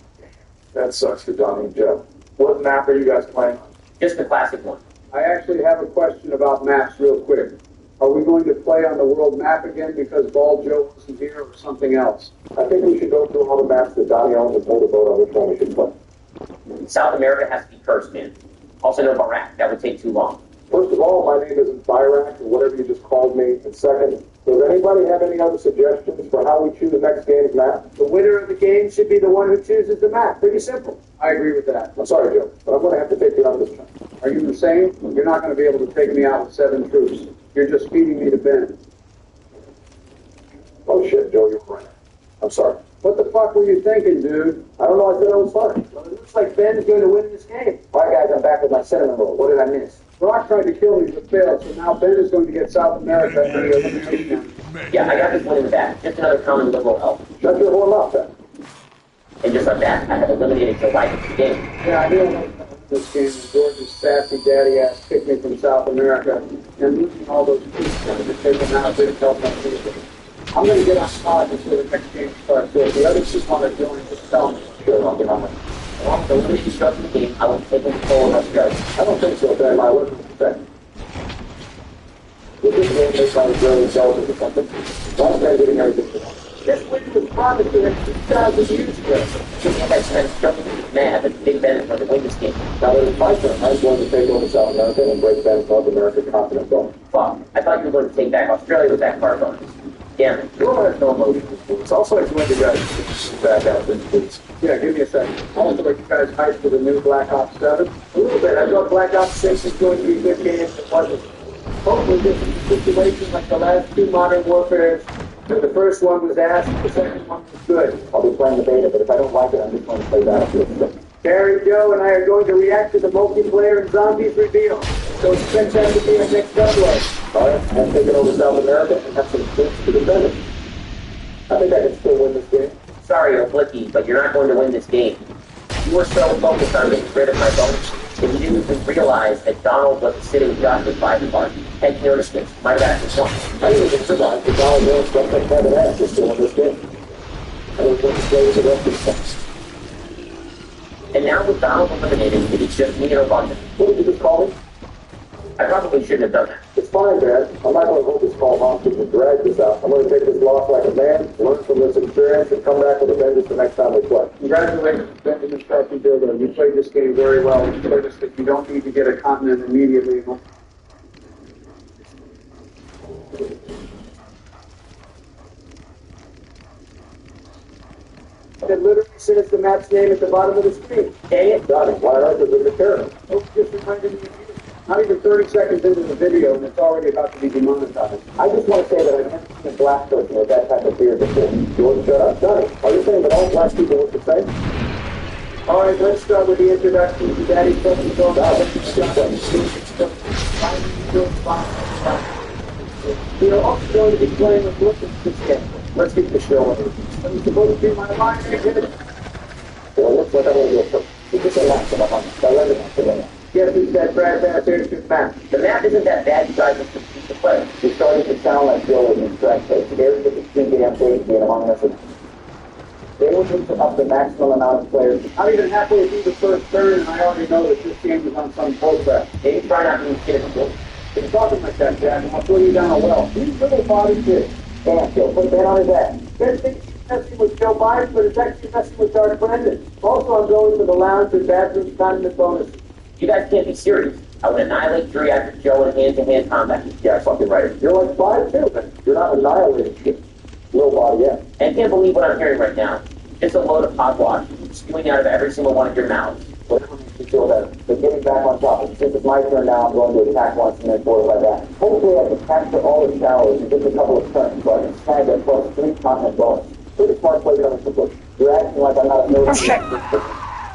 That sucks for Donnie and Joe. What map are you guys playing on? Just the classic one. I actually have a question about maps real quick. Are we going to play on the world map again because Bald Joe wasn't here or something else? I think we should go through all the maps that Donnie owns and hold a vote on which one we should play. South America has to be cursed, man. Also no Barack. That would take too long. First of all, my name isn't Byrak or whatever you just called me. And second, does anybody have any other suggestions for how we choose the next game's map? The winner of the game should be the one who chooses the map. Pretty simple. I agree with that. I'm sorry, Joe, but I'm going to have to take you out this time. Are you insane? You're not going to be able to take me out with 7 troops. You're just feeding me to Ben. Oh shit, Joe, you're right. I'm sorry. What the fuck were you thinking, dude? I don't know, I said I was sorry. Well, it looks like Ben is going to win this game. All right, guys, I'm back with my cinnamon roll. What did I miss? Brock tried to kill me but failed, so now Ben is going to get South America and the elimination. Yeah, I got this one in the back. Just another common liberal help. Shut your whole mouth, then. And just like that, I have eliminated Joe Biden from the game. Yeah, I knew I was this game. And George's sassy daddy ass kicked me from South America, and losing all those troops to take them out didn't help my people. I'm going to get on pod before the next game starts. So if the other 2 want to join, just tell me. Sure, I'll get on it. Along with the limited structure of the game, I will take control of Australia. I don't think so, Ben. I wasn't expecting. With this game based on Australian intelligence or something, last guy getting everything. This win was promised to him 2,000 years ago. Just that sense, jumping is mad that Big Ben is going to win this game. Now that it's my turn, I'm going to take over South America and break Ben's North American continent zone. Fuck, I thought you were going to take back Australia with that card bonus. Damn it. You don't have no emotion. It's also like when you guys back out in please. Yeah, give me a second. Also, like you guys hyped for the new Black Ops 7? A little bit. I thought Black Ops 6 is going to be a good game. It wasn't. Hopefully this is a situation like the last two Modern Warfares. The first one was ass, the second one was good. I'll be playing the beta, but if I don't like it, I'm just going to play Battlefield. Barry, Joe, and I are going to react to the multiplayer and zombies reveal. So expect that to be our next download. All right, I'm taking over South America and have some troops to defend it. I think I can still win this game. Sorry, Oblicky, but you're not going to win this game. You were so focused on getting rid of my bonus that you didn't even realize that Donald was sitting justified in part. Had you noticed this? Might have asked once. I didn't even realize that Donald Jones stuff like Kevin Nash is still in this game. I don't want to play with the rest of the stuff. And now with Donald eliminated, it's just me and Obama. What did you just call me? I probably shouldn't have done that. It's fine, Dad. I'm not going to hold this call hostage and drag this out. I'm going to take this loss like a man, learn from this experience, and come back with a vengeance the next time we play. Congratulations, Benjamin Sharpie Dildo. You played this game very well. You showed us that you don't need to get a continent immediately. That literally says the map's name at the bottom of the screen. Dang it. Donnie, why on earth is it repairing? Oh, just reminded me of you. Not even 30 seconds into the video, and it's already about to be demonetized. I just want to say that I've never seen a black person with that type of beard before. You want to shut up? Donnie, are you saying that all black people look the same? All right, let's start with the introduction to Daddy's Fucking Dog. We are also going to be playing with Lucas this game. Let's get the show on. I'm supposed to be my line exhibit. Well, it looks like I'm going to go first. You just relax about it. Now let me answer that. Guess who's that Brad Bastard map? The map isn't that bad, you guys just compete the play. You're starting to sound like Joe in track tape. There's the big damn thing being among us. They will need to up the maximum amount of players. Not even halfway through the first third, and I already know that this game is on some bullcrap. Maybe try not to be kidding. Keep talking like that, Jack, and I'll throw you down a well. These little bodies here. Damn, Joe, put that on his ass. Ben thinks he's messing with Joe Biden, but it's actually messing with Dark Brendan. Also, I'm going to the lounge and bathroom condiment bonus. You guys can't be serious. I would annihilate Fury after Joe in hand-to-hand combat. Yeah, fucking right. You're like 5'2", but you're not annihilating shit. Little body, yeah. And I can't believe what I'm hearing right now. It's a load of hogwash spewing out of every single one of your mouths. Whatever makes you feel better. But getting back on top of it. Since it's my turn now, I'm going to attack once and then forward like that. Hopefully I can capture all the showers in just a couple of turns so I can snag that plus 3 continent bonus. Pretty smart play coming from Bush. You're acting like I'm not a military.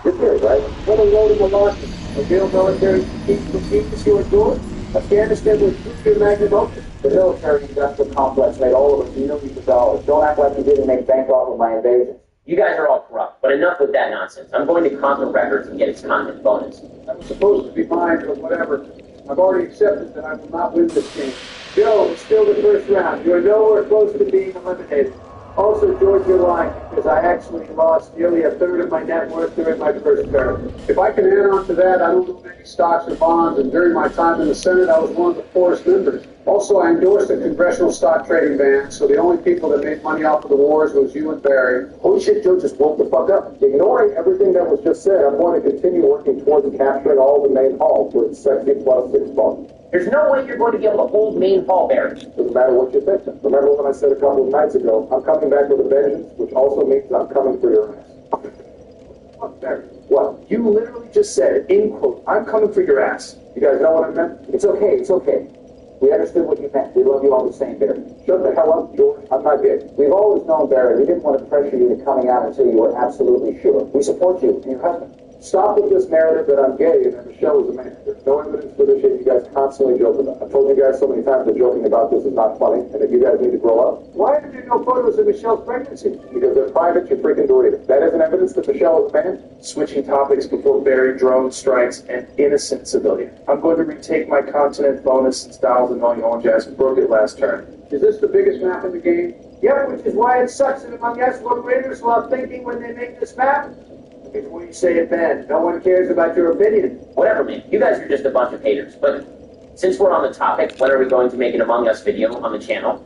You're serious, right? What a load of malarkey. A real military keep to see what's doing. Afghanistan was nuclear magnum opus. The military industrial complex made all of us millions of dollars. Don't act like you didn't make bank off of my invasion. You guys are all corrupt, but enough with that nonsense. I'm going to conquer records and get its content bonus. That was supposed to be mine, but whatever. I've already accepted that I will not win this game. Joe, it's still the first round. You're nowhere close to being eliminated. Also, George, you're lying, because I actually lost nearly a third of my net worth during my first term. If I can add on to that, I don't own any stocks or bonds, and during my time in the Senate, I was one of the poorest members. Also, I endorsed a congressional stock trading ban, so the only people that made money off of the wars was you and Barry. Holy shit, Joe just woke the fuck up. Ignoring everything that was just said, I'm going to continue working towards capturing all the main halls with sexy plus 6 bonds. There's no way you're going to be able to hold main hall, Barry. Doesn't matter what you think. Remember when I said a couple of nights ago, I'm coming back with a vengeance, which also means I'm coming for your ass. What, Barry? What? You literally just said, in quote, I'm coming for your ass. You guys know what I meant? It's okay, it's okay. We understood what you meant. We love you all the same, Barry. Shut the hell up, George. I'm not gay. We've always known, Barry, we didn't want to pressure you to coming out until you were absolutely sure. We support you and your husband. Stop with this narrative that I'm gay and that Michelle is a man. There's no evidence for this shit you guys constantly joke about. I've told you guys so many times that joking about this is not funny, and that you guys need to grow up. Why are there no photos of Michelle's pregnancy? Because they're private, you freaking delete it. That isn't evidence that Michelle is a man? Switching topics before Barry drone strikes an innocent civilian. I'm going to retake my continent bonus since Donald and Million Jazz broke it last turn. Is this the biggest map in the game? Yeah, which is why it sucks that among us low graders will have thinking when they make this map. Before you say it, Ben, no one cares about your opinion. Whatever, man. You guys are just a bunch of haters. But since we're on the topic, when are we going to make an Among Us video on the channel?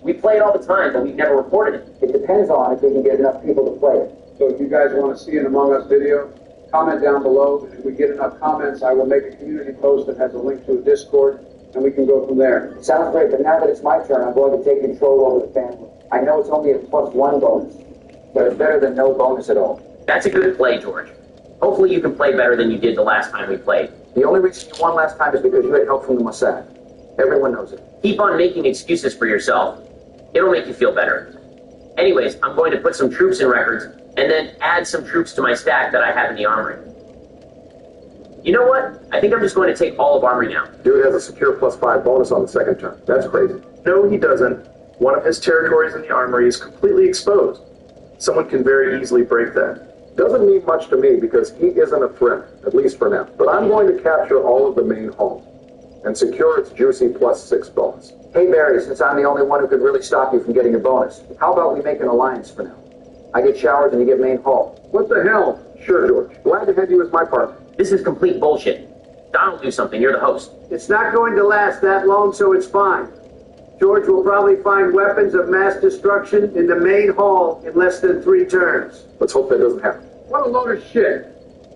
We play it all the time, but we've never reported it. It depends on if we can get enough people to play it. So if you guys want to see an Among Us video, comment down below. And if we get enough comments, I will make a community post that has a link to a Discord. and we can go from there. Sounds great, but now that it's my turn, I'm going to take control over the family. I know it's only a +1 bonus, but it's better than no bonus at all. That's a good play, George. Hopefully you can play better than you did the last time we played. The only reason you won last time is because you had help from the Mossad. Everyone knows it. Keep on making excuses for yourself. It'll make you feel better. Anyways, I'm going to put some troops in records and then add some troops to my stack that I have in the armory. You know what? I think I'm just going to take all of armory now. Dude has a secure +5 bonus on the second turn. That's crazy. No, he doesn't. One of his territories in the armory is completely exposed. Someone can very easily break that. Doesn't mean much to me because he isn't a threat, at least for now. But I'm going to capture all of the main home and secure its juicy +6 bonus. Hey, Barry, since I'm the only one who could really stop you from getting a bonus, how about we make an alliance for now? I get showers and you get main hall. What the hell? Sure, George. Glad to have you as my partner. This is complete bullshit. Donald, do something. You're the host. It's not going to last that long, so it's fine. George will probably find weapons of mass destruction in the main hall in less than 3 turns. Let's hope that doesn't happen. What a load of shit.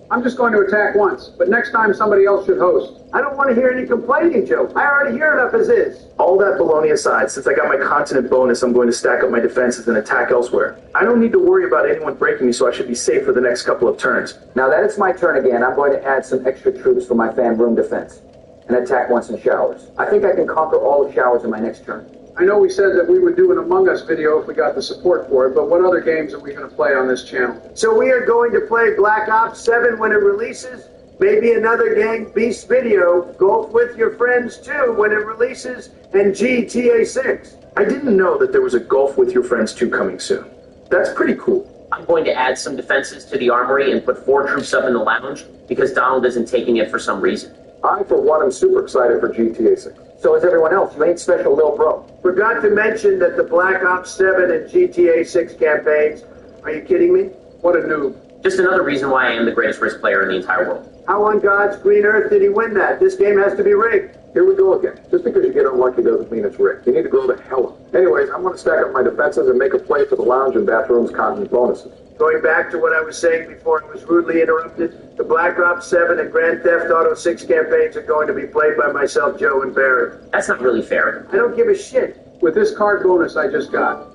I'm just going to attack once, but next time somebody else should host. I don't want to hear any complaining, Joe. I already hear enough as is. All that baloney aside, since I got my continent bonus, I'm going to stack up my defenses and attack elsewhere. I don't need to worry about anyone breaking me, so I should be safe for the next couple of turns. Now that it's my turn again, I'm going to add some extra troops for my fan room defense and attack once in showers. I think I can conquer all the showers in my next turn. I know we said that we would do an Among Us video if we got the support for it, but what other games are we going to play on this channel? So we are going to play Black Ops 7 when it releases, maybe another Gang Beast video, Golf with Your Friends 2 when it releases, and GTA 6. I didn't know that there was a Golf with Your Friends 2 coming soon. That's pretty cool. I'm going to add some defenses to the armory and put 4 troops up in the lounge because Donald isn't taking it for some reason. I, for one, am super excited for GTA 6. So is everyone else. You ain't special, Lil Bro. Forgot to mention that the Black Ops 7 and GTA 6 campaigns. Are you kidding me? What a noob. Just another reason why I am the greatest risk player in the entire world. How on God's green earth did he win that? This game has to be rigged. Here we go again. Just because you get unlucky doesn't mean it's rigged. You need to grow the hell up. Anyways, I'm going to stack up my defenses and make a play for the lounge and bathroom's content bonuses. Going back to what I was saying before I was rudely interrupted, the Black Ops 7 and Grand Theft Auto 6 campaigns are going to be played by myself, Joe, and Barry. That's not really fair. I don't give a shit. With this card bonus I just got,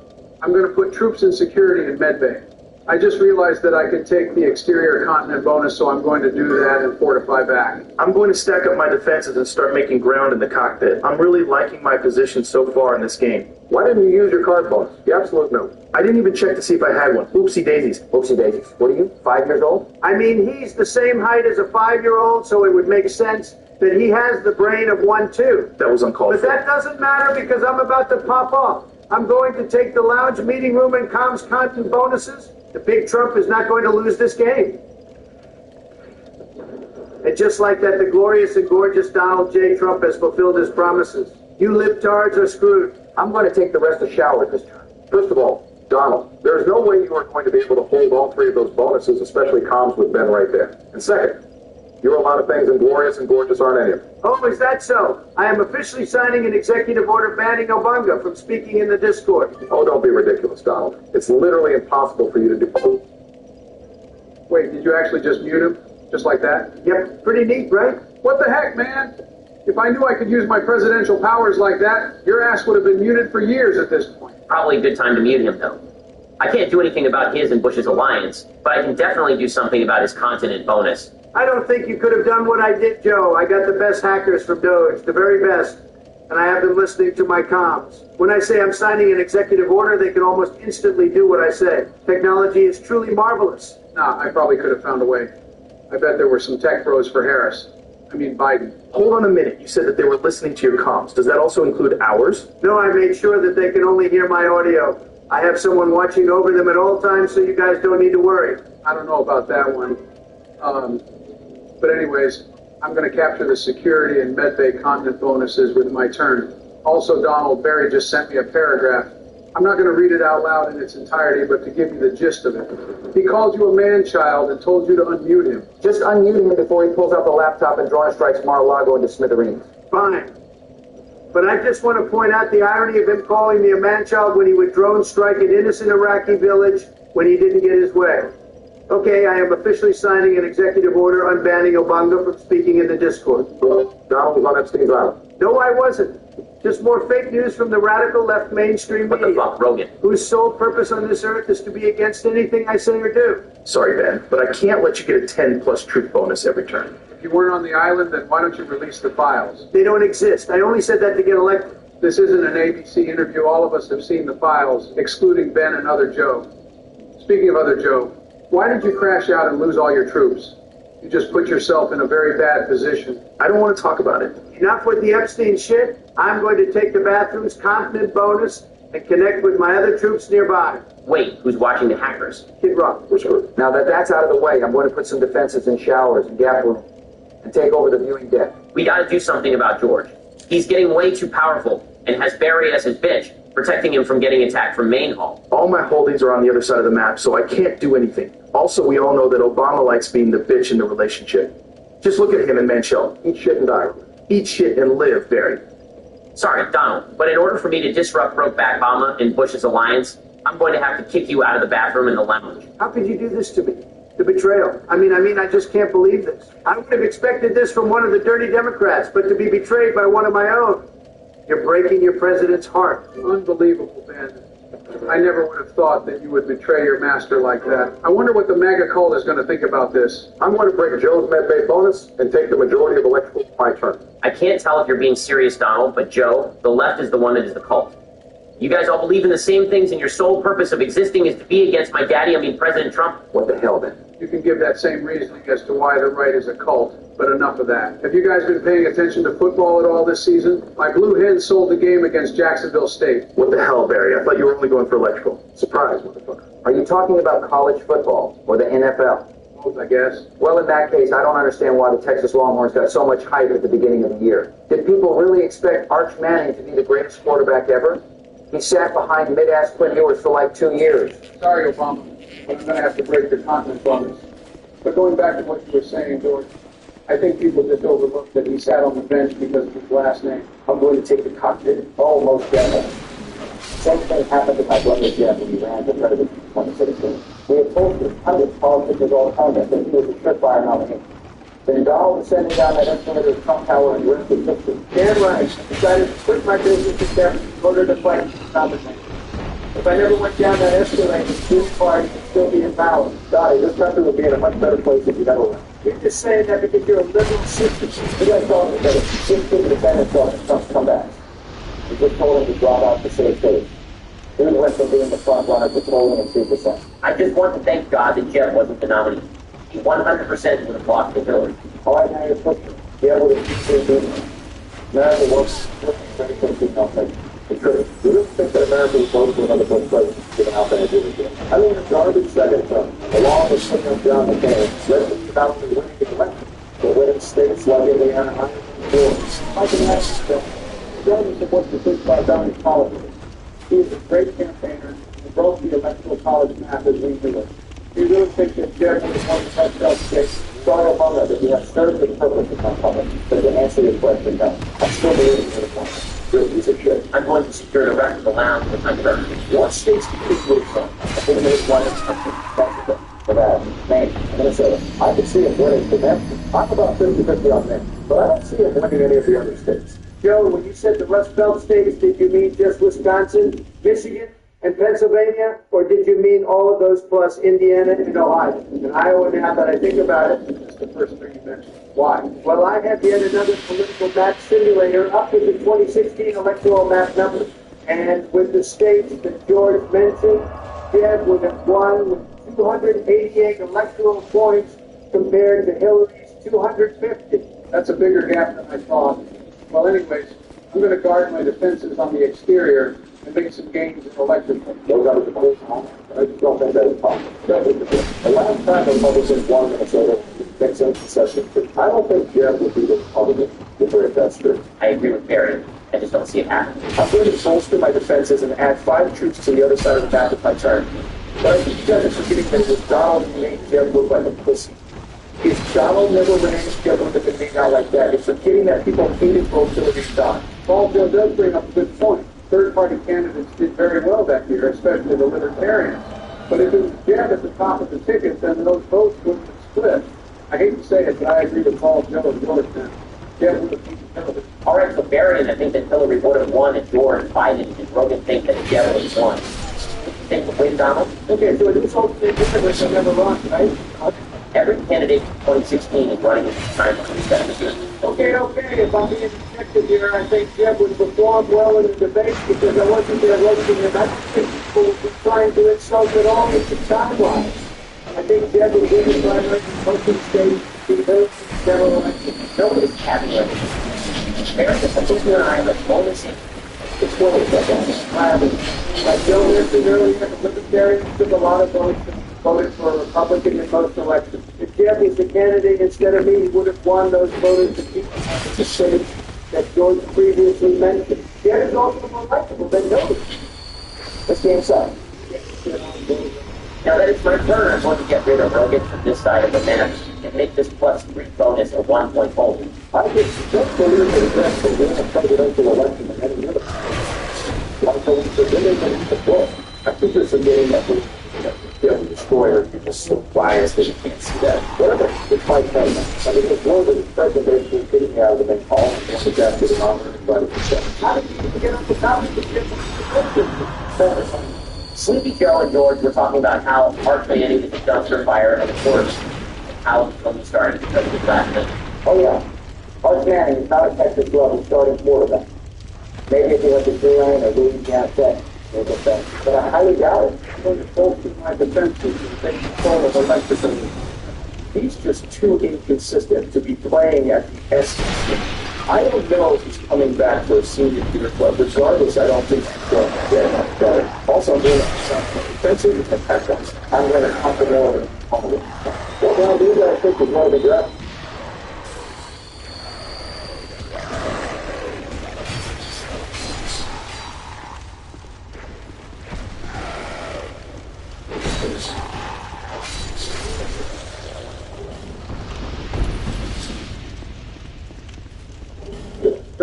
I'm going to put troops in security in medbay. I just realized that I could take the exterior continent bonus, so I'm going to do that and fortify back. I'm going to stack up my defenses and start making ground in the cockpit. I'm really liking my position so far in this game. Why didn't you use your card bonus? The absolute no. I didn't even check to see if I had one. Oopsie daisies. Oopsie daisies. What are you, 5 years old? I mean, he's the same height as a 5-year-old, so it would make sense that he has the brain of one, too. That was uncalled But for. that doesn't matter because I'm about to pop off. I'm going to take the lounge, meeting room, and comms content bonuses. The big Trump is not going to lose this game. And just like that, the glorious and gorgeous Donald J. Trump has fulfilled his promises. You libtards are screwed. I'm going to take the rest of showers this turn. First of all, Donald, there's no way you are going to be able to hold all 3 of those bonuses, especially comms with Ben right there. And second, you're a lot of things, and glorious and gorgeous aren't any of them. Oh, is that so? I am officially signing an executive order banning Obunga from speaking in the Discord. Oh, don't be ridiculous, Donald. It's literally impossible for you to do. Wait, did you actually just mute him? Just like that? Yep, pretty neat, right? What the heck, man? If I knew I could use my presidential powers like that, your ass would have been muted for years at this point. Probably a good time to mute him, though. I can't do anything about his and Bush's alliance, but I can definitely do something about his continent bonus. I don't think you could have done what I did, Joe. I got the best hackers from Doge, the very best. And I have them listening to my comms. When I say I'm signing an executive order, they can almost instantly do what I say. Technology is truly marvelous. Nah, I probably could have found a way. I bet there were some tech bros for Harris. I mean Biden. Hold on a minute. You said that they were listening to your comms. Does that also include ours? No, I made sure that they can only hear my audio. I have someone watching over them at all times, so you guys don't need to worry. I don't know about that one. But anyways, I'm going to capture the security and medbay continent bonuses with my turn. Also, Donald, Barry just sent me a paragraph. I'm not going to read it out loud in its entirety, but to give you the gist of it. He called you a man-child and told you to unmute him. Just unmute him before he pulls out the laptop and drone strikes Mar-a-Lago into smithereens. Fine. But I just want to point out the irony of him calling me a man-child when he would drone strike an innocent Iraqi village when he didn't get his way. Okay, I am officially signing an executive order unbanning Obunga from speaking in the Discord. Donald was on Epstein's Island. No, I wasn't. Just more fake news from the radical left mainstream What media. the fuck, Rogan? Whose sole purpose on this earth is to be against anything I say or do. Sorry, Ben, but I can't let you get a 10+ truth bonus every turn. If you weren't on the island, then why don't you release the files? They don't exist. I only said that to get elected. This isn't an ABC interview. All of us have seen the files, excluding Ben and other Joe. Speaking of other Joe, why did you crash out and lose all your troops? You just put yourself in a very bad position. I don't want to talk about it. Enough with the Epstein shit. I'm going to take the bathroom's continent bonus and connect with my other troops nearby. Wait, who's watching the hackers? Kid Rock. Now that that's out of the way, I'm going to put some defenses in showers and gap rooms and take over the viewing deck. We gotta do something about George. He's getting way too powerful and has Barry as his bitch, protecting him from getting attacked from Main Hall. All my holdings are on the other side of the map, so I can't do anything. Also, we all know that Obama likes being the bitch in the relationship. Just look at him and Manchel. Eat shit and die. Eat shit and live, Barry. Sorry, Donald, but in order for me to disrupt Brokeback Obama and Bush's alliance, I'm going to have to kick you out of the bathroom and the lounge. How could you do this to me? The betrayal. I mean, I just can't believe this. I would have expected this from one of the dirty Democrats, but to be betrayed by one of my own. You're breaking your president's heart. Unbelievable, Ben. I never would have thought that you would betray your master like that. I wonder what the MAGA cult is going to think about this. I'm going to break Joe's medbay bonus and take the majority of electrical my turn. I can't tell if you're being serious, Donald, but Joe, the left is the one that is the cult. You guys all believe in the same things, and your sole purpose of existing is to be against my daddy, President Trump. What the hell, then? You can give that same reasoning as to why the right is a cult, but enough of that. Have you guys been paying attention to football at all this season? My Blue Hens sold the game against Jacksonville State. What the hell, Barry? I thought you were only going for electrical. Surprise, motherfucker. Are you talking about college football or the NFL? Both, I guess. Well, in that case, I don't understand why the Texas Longhorns got so much hype at the beginning of the year. Did people really expect Arch Manning to be the greatest quarterback ever? He sat behind mid-ass Quinn Ewers for like 2 years. Sorry, Obama, but I'm going to have to break your continent bonus. But going back to what you were saying, George, I think people just overlooked that he sat on the bench because of his last name. I'm going to take the cockpit. Almost definitely. Same thing happened to my brother Jeff when he ran for president in 2016. We had told his pundits, politicians all the time that he was a surefire nominee. Then Donald was sending down that escalator to Trump Tower and ripped the picture. Damn right. I decided to quit my business and step in order to fight competition. If I never went down that escalator, this party would still be in power. Dottie, this country would be in a much better place if you never went. You're just saying that because you're a liberal citizen. You guys told me that if you didn't defend himself in Trump's comeback. You just told him to drop out to save face. He went from being the front runner to polling at 3%. I just want to thank God that Jeff wasn't the nominee. He 100% would have lost to Hillary. All right, now you're pushing. Be able to keep doing it. America works very quickly, don't think. You really think that America would vote for another Bush president given how bad it is? I mean, the garbage second term, along with Senator John McCain, led them to not only winning the election, but winning states like Indiana, Iowa, and Florida. I can ask you, regardless of what you think about Donnie's politics, he is a great campaigner and broke the electoral college math as we do it. Do you really think that Jeff would have won the touchdown state? Sorry about that, but you have served the purpose of my public. But to answer your question, no. I still believe in the point. You're a piece of shit. I'm going to secure the rest of the lounge with my brother. What states do you think from? I think there's one in Mexico, Nevada, Maine, Minnesota. I can see it winning for them. I'm about 50-50 on them, but I don't see it winning any of the other states. Joe, when you said the Rust Belt states, did you mean just Wisconsin, Michigan, and Pennsylvania? Or did you mean all of those plus Indiana and Ohio? And Iowa, now that I think about it, That's the first thing you mentioned. why? Well, I have yet another political map simulator up with the 2016 electoral map numbers. And with the states that George mentioned, Jeff would have won with 288 electoral points compared to Hillary's 250. That's a bigger gap than I thought. Well, anyways, I'm going to guard my defenses on the exterior and make some gains in electrical. Those are the polls. I just don't think that is possible. The last time the Republicans won Minnesota, makes some concession. I don't think Jeff would be the Republican if that's true. I agree with Barry. I just don't see it happening. I'm going to bolster my defenses and add 5 troops to the other side of the map if I turn. But I think you guys are forgetting that it was Donald who made Jeff look like a pussy. If Donald never ran, Jeff would have been made out like that. It's forgetting that people hated both Hillary and Don. Paul Joe does bring up a good point. Third-party candidates did very well that year, especially the Libertarians. But if it was Jeff at the top of the ticket, then those votes wouldn't have split. I hate to say it, but I agree with Paul Joe and George now. Jeff would have beaten Hillary. All right, so Barry, I think that Hillary would have won if George Biden and Rogan think that Jeb would have won. Think would win, Donald? Okay, so it is all different which I never run, right? Every candidate in 2016 is running at this time for this. Okay, if I'm being objective here, I think Jeb would perform well in the debate because I wasn't there roasting him. I think people would be trying to insult at all into time-wise. I think Jeb would win the primary in most of the states, be heard in several elections. Nobody's having it. America, I think you and I have a bonus in It's one of the like Joe mentioned earlier, the Libertarians took a lot of votes voted for a Republican in most elections. If Jeb was the candidate instead of me, he would have won those voters to keep the state that George previously mentioned. Jeb is also more likable than nobody. Let's game side. Now that it's my turn, I want to get rid of Rogan from this side of the map and make this +3 bonus a 1-point hold. I just believe that that's the win a presidential election in any other. Also, the winning of the book. I think there's a game that we destroyer is just so biased that you can't see that. Whatever, it's my president. I mean, the more that the president basically getting out of the main hall and wants to get to the honor and invite himself. How did you even get up the top of the ship? Sleepy Joe and George were talking about how Mark Manning is a dumpster fire and of course how when we started because of the last minute. Oh yeah. Arch Manning is not a Texas level starting quarterback. Maybe if he went to Tulane or Louisiana Tech, they'll get better. But I highly doubt it. I'm going to focus on my defense team and take control of electricity. He's just too inconsistent to be playing at the SEC. I don't know if he's coming back for a senior year club. Regardless, I don't think he's going to get much better. Also, I'm doing defensive and tackles. I'm going to come to more than home. Well, now these guys think he's one of the draft.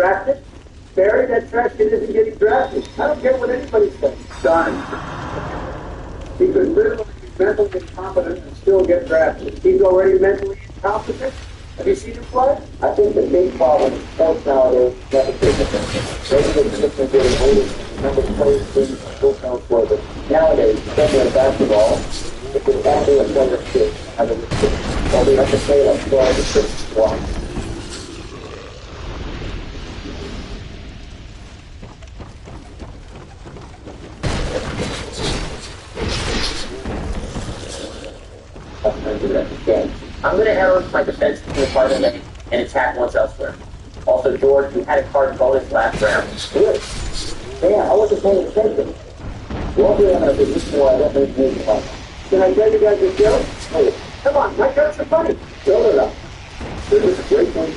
Drafted? Barry, that trash kid isn't getting drafted. I don't care what anybody says. Done. He could literally be mentally incompetent and still get drafted. He's already mentally incompetent? Have you seen him play? I think the big problem in sports nowadays is nepotism. Maybe the system getting older. Remember the players being full count for it. Nowadays, especially in basketball, if there's only a player kid, have a receiver. Well, we have to say like 12 to 6 blocks. I'm going to head over to my defense team part of the game and attack once elsewhere. Also, George, you had a card bonus last round. Good. Yeah, I wasn't paying attention. We'll be in a position where I don't need to make money. Can I tell you guys a joke? Hey, Come on, my jokes are funny. build it up. This is a great one.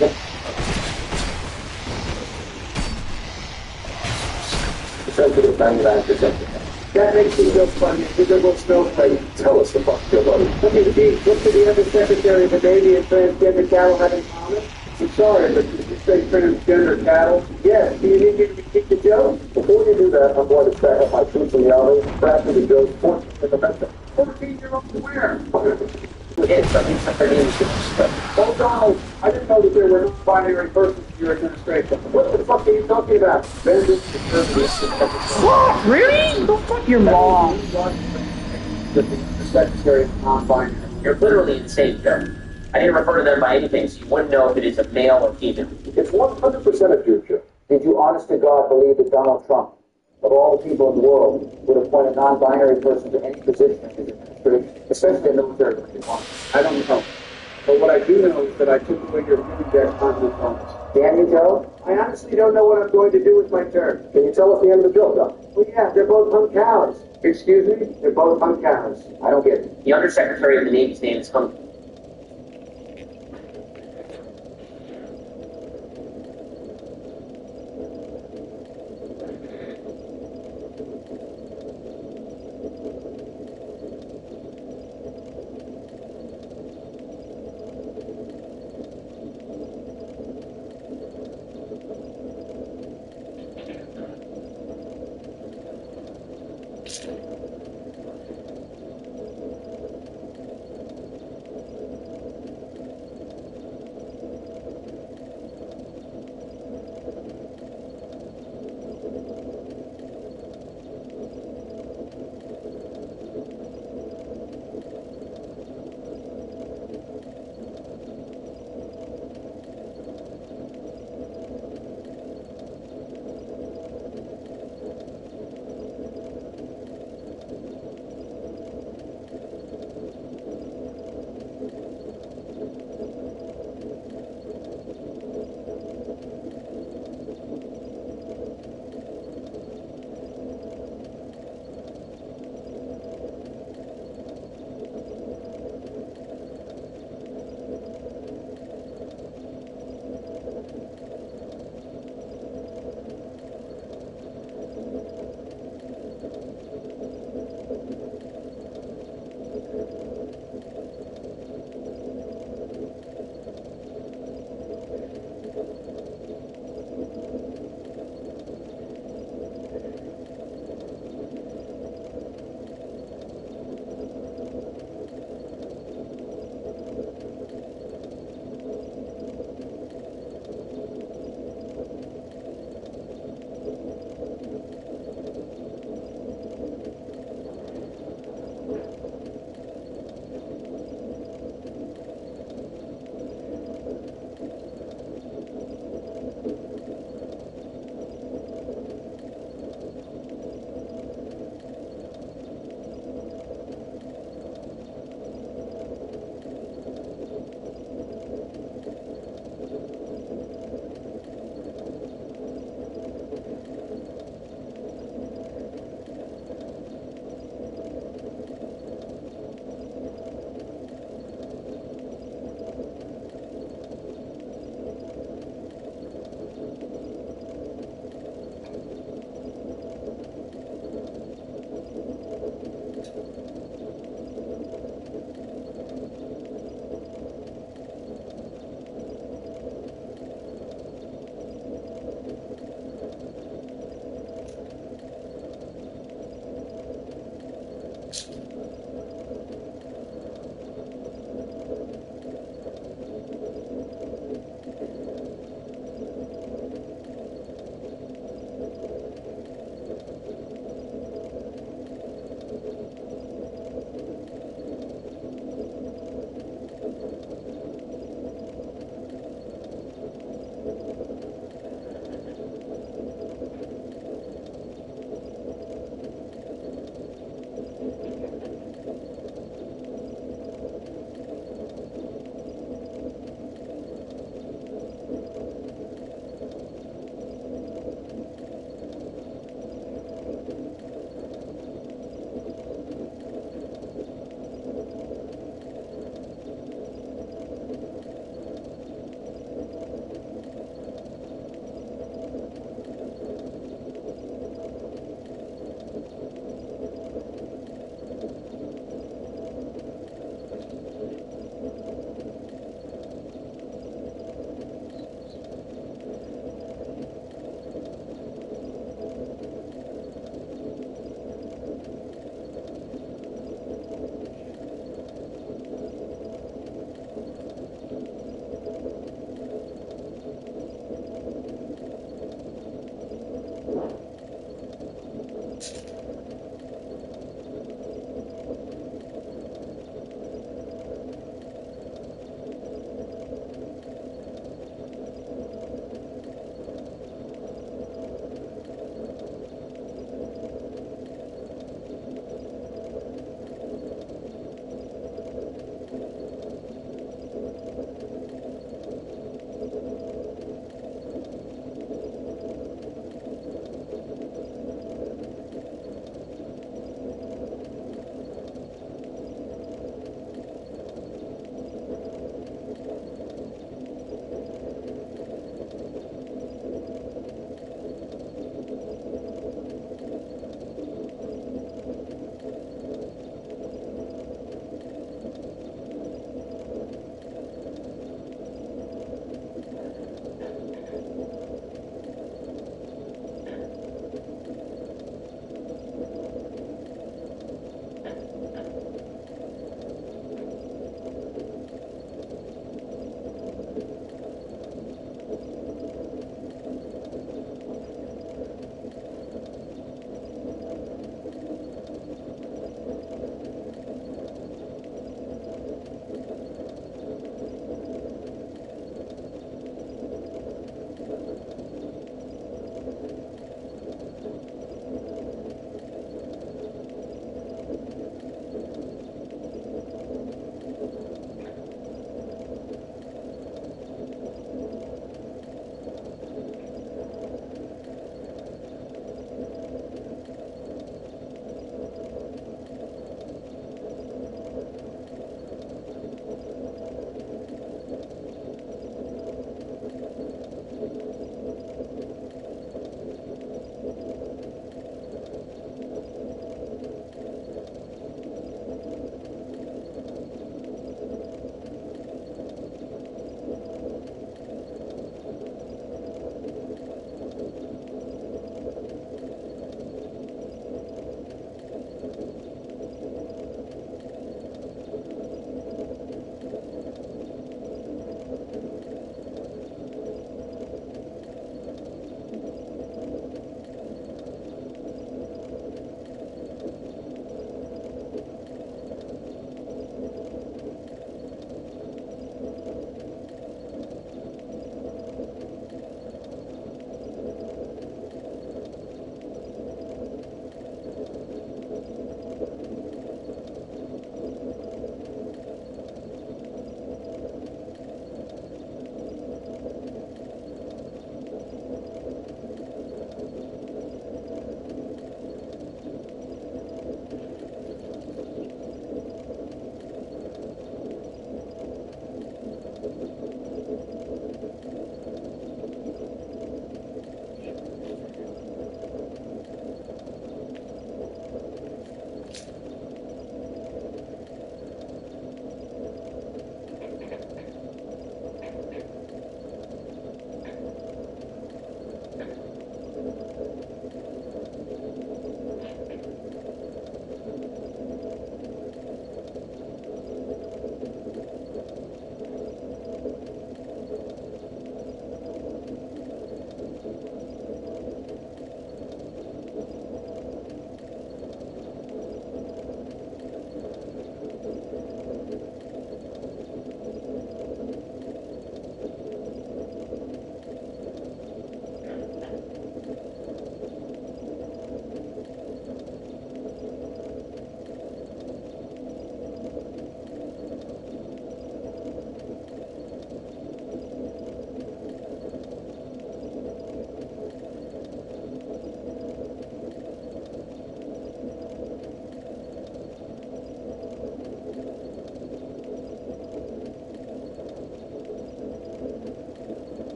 Sensitive bang percentage. That makes me feel funny because we'll still play. Tell us about your buddy. Okay, gee, what did the other Secretary of the Navy and transgender cattle have in common? I'm sorry, but did you say transgender cattle? Yes, do you need me to repeat the joke? Before you do that, I'm going to stack up my troops in the army, perhaps with the Joe's 14 in the mentor. 14-year-old where? It's something Oh, Donald, I didn't know that there were binary persons in your administration. What the fuck are you talking about? Vengeance, What? Really? Go fuck your mom. the Secretary of non-binary. You're literally insane, Joe. I didn't refer to them by anything, so you wouldn't know if it is a male or female. It's 100% a future. Did you honest to God believe that Donald Trump, of all the people in the world, would appoint a non-binary person to any position in his administration, especially a military one? I don't know. But what I do know is that I took away your food debt conflict bonus. Damn you, Joe. I honestly don't know what I'm going to do with my term. Can you tell us the end of the joke, Doc? Well, yeah, they're both hung cows. Excuse me? They're both hung cows. I don't get it. The Undersecretary of the Navy's name is Hung.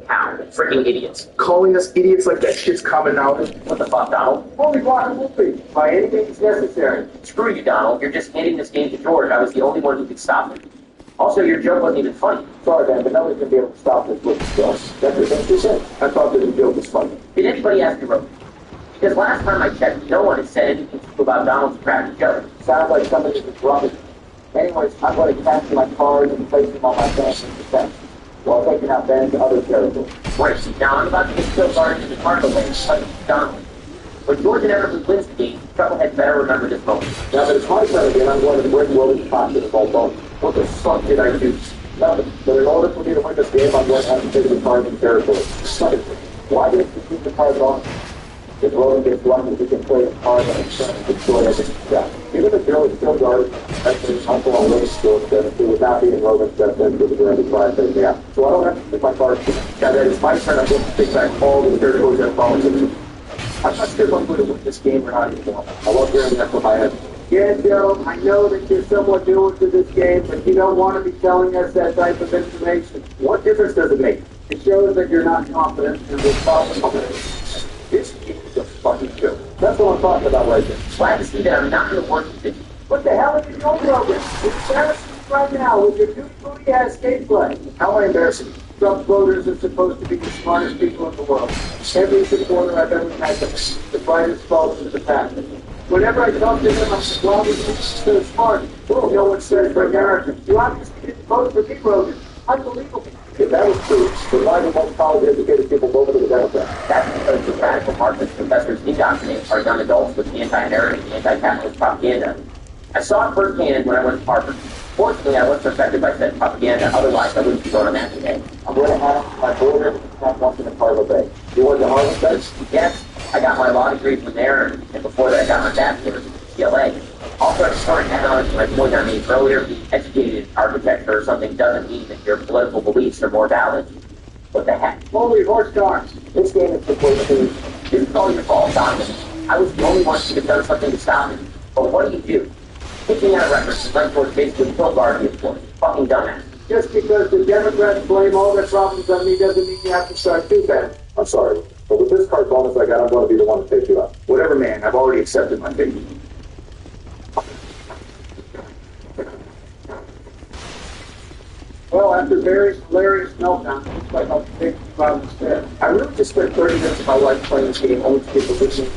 How? Freaking idiots. Calling us idiots like that shit's common knowledge. What the fuck, Donald? Only block the movie by any means necessary. Screw you, Donald. You're just handing this game to George. I was the only one who could stop it. Also, your joke wasn't even funny. Sorry, Dan, but nobody can be able to stop this with us. That's the thing you said. I thought that the joke was funny. Did anybody ask you, Rogan? Because last time I checked, no one had said anything about Donald's crappy joke. Sounds like somebody was rubbish. Anyways, I'm going to cash my cards and place them on my fan's defense while taking out Ben's other territory. Right, now I'm about to get killed guarding in the cargo lane, like Donald. When George inevitably wins the game, Chucklehead better remember this moment. Now that it's my turn again, I'm going to bring Willie Fox to the ball bone. What the fuck did I do? Nothing. But in order for me to win this game, I'm going to have to take the cards in territory. Second, why didn't you keep the cards on? If Roland gets lucky, he can play the card and destroy everything. Yeah. Even if Joe is still guarded, that's his uncle on Roland's skill set. He would not be in Roland's best interest to the five things. Yeah. So I don't have to keep my cards. Now that it's my turn, I'm going to take back all the territories that belong to me. I'm not sure if I'm going to win this game or not anymore. I love hearing that from my head. Yeah, Joe, I know that you're somewhat new to this game, but you don't want to be telling us that type of information. What difference does it make? It shows that you're not confident and responsible. This game is a fucking joke. That's what I'm talking about right there. Glad to see that I'm not going to work with it. What the hell are you doing, Rogan? You're embarrassing me right now with your new booty-ass gameplay. How am I embarrassing? Trump voters are supposed to be the smartest people in the world. Every supporter I've ever met them, the brightest bulbs in the past. Whenever I talk to them, I'm like, well, you're so smart. Well, you know what says for America. You obviously didn't vote for me, Rogan. Unbelievable. If that was true, then why do most college-educated people vote for the Democrats? That's because the radical Marxist professors indoctrinate our young adults with anti-American and anti-capitalist propaganda. I saw it firsthand when I went to Harvard. Fortunately, I wasn't affected by said propaganda, otherwise I wouldn't be going on that today. I'm going to have my border and once in the Cargo Bay. You went to Harvard, then? Yes, I got my law degree from there, and before that I got my bachelor's at UCLA. Also, I just want to add on to my point I made earlier, being educated in architecture or something doesn't mean that your political beliefs are more valid. What the heck? Holy horse cars. This game is completely. This is all your fault, Donovan. I was the only one who could have done something to stop it. But what do? Picking out records and run towards basically Phil Garvey, of course. Fucking dumbass. Just because the Democrats blame all their problems on me doesn't mean you have to start too bad. I'm sorry, but with this card bonus I got, I'm going to be the one to take you out. Whatever, man. I've already accepted my fate. Well, after Barry's hilarious meltdown, it looks like I'll take you out instead. I really just spent 30 minutes of my life playing this game only to get the losing.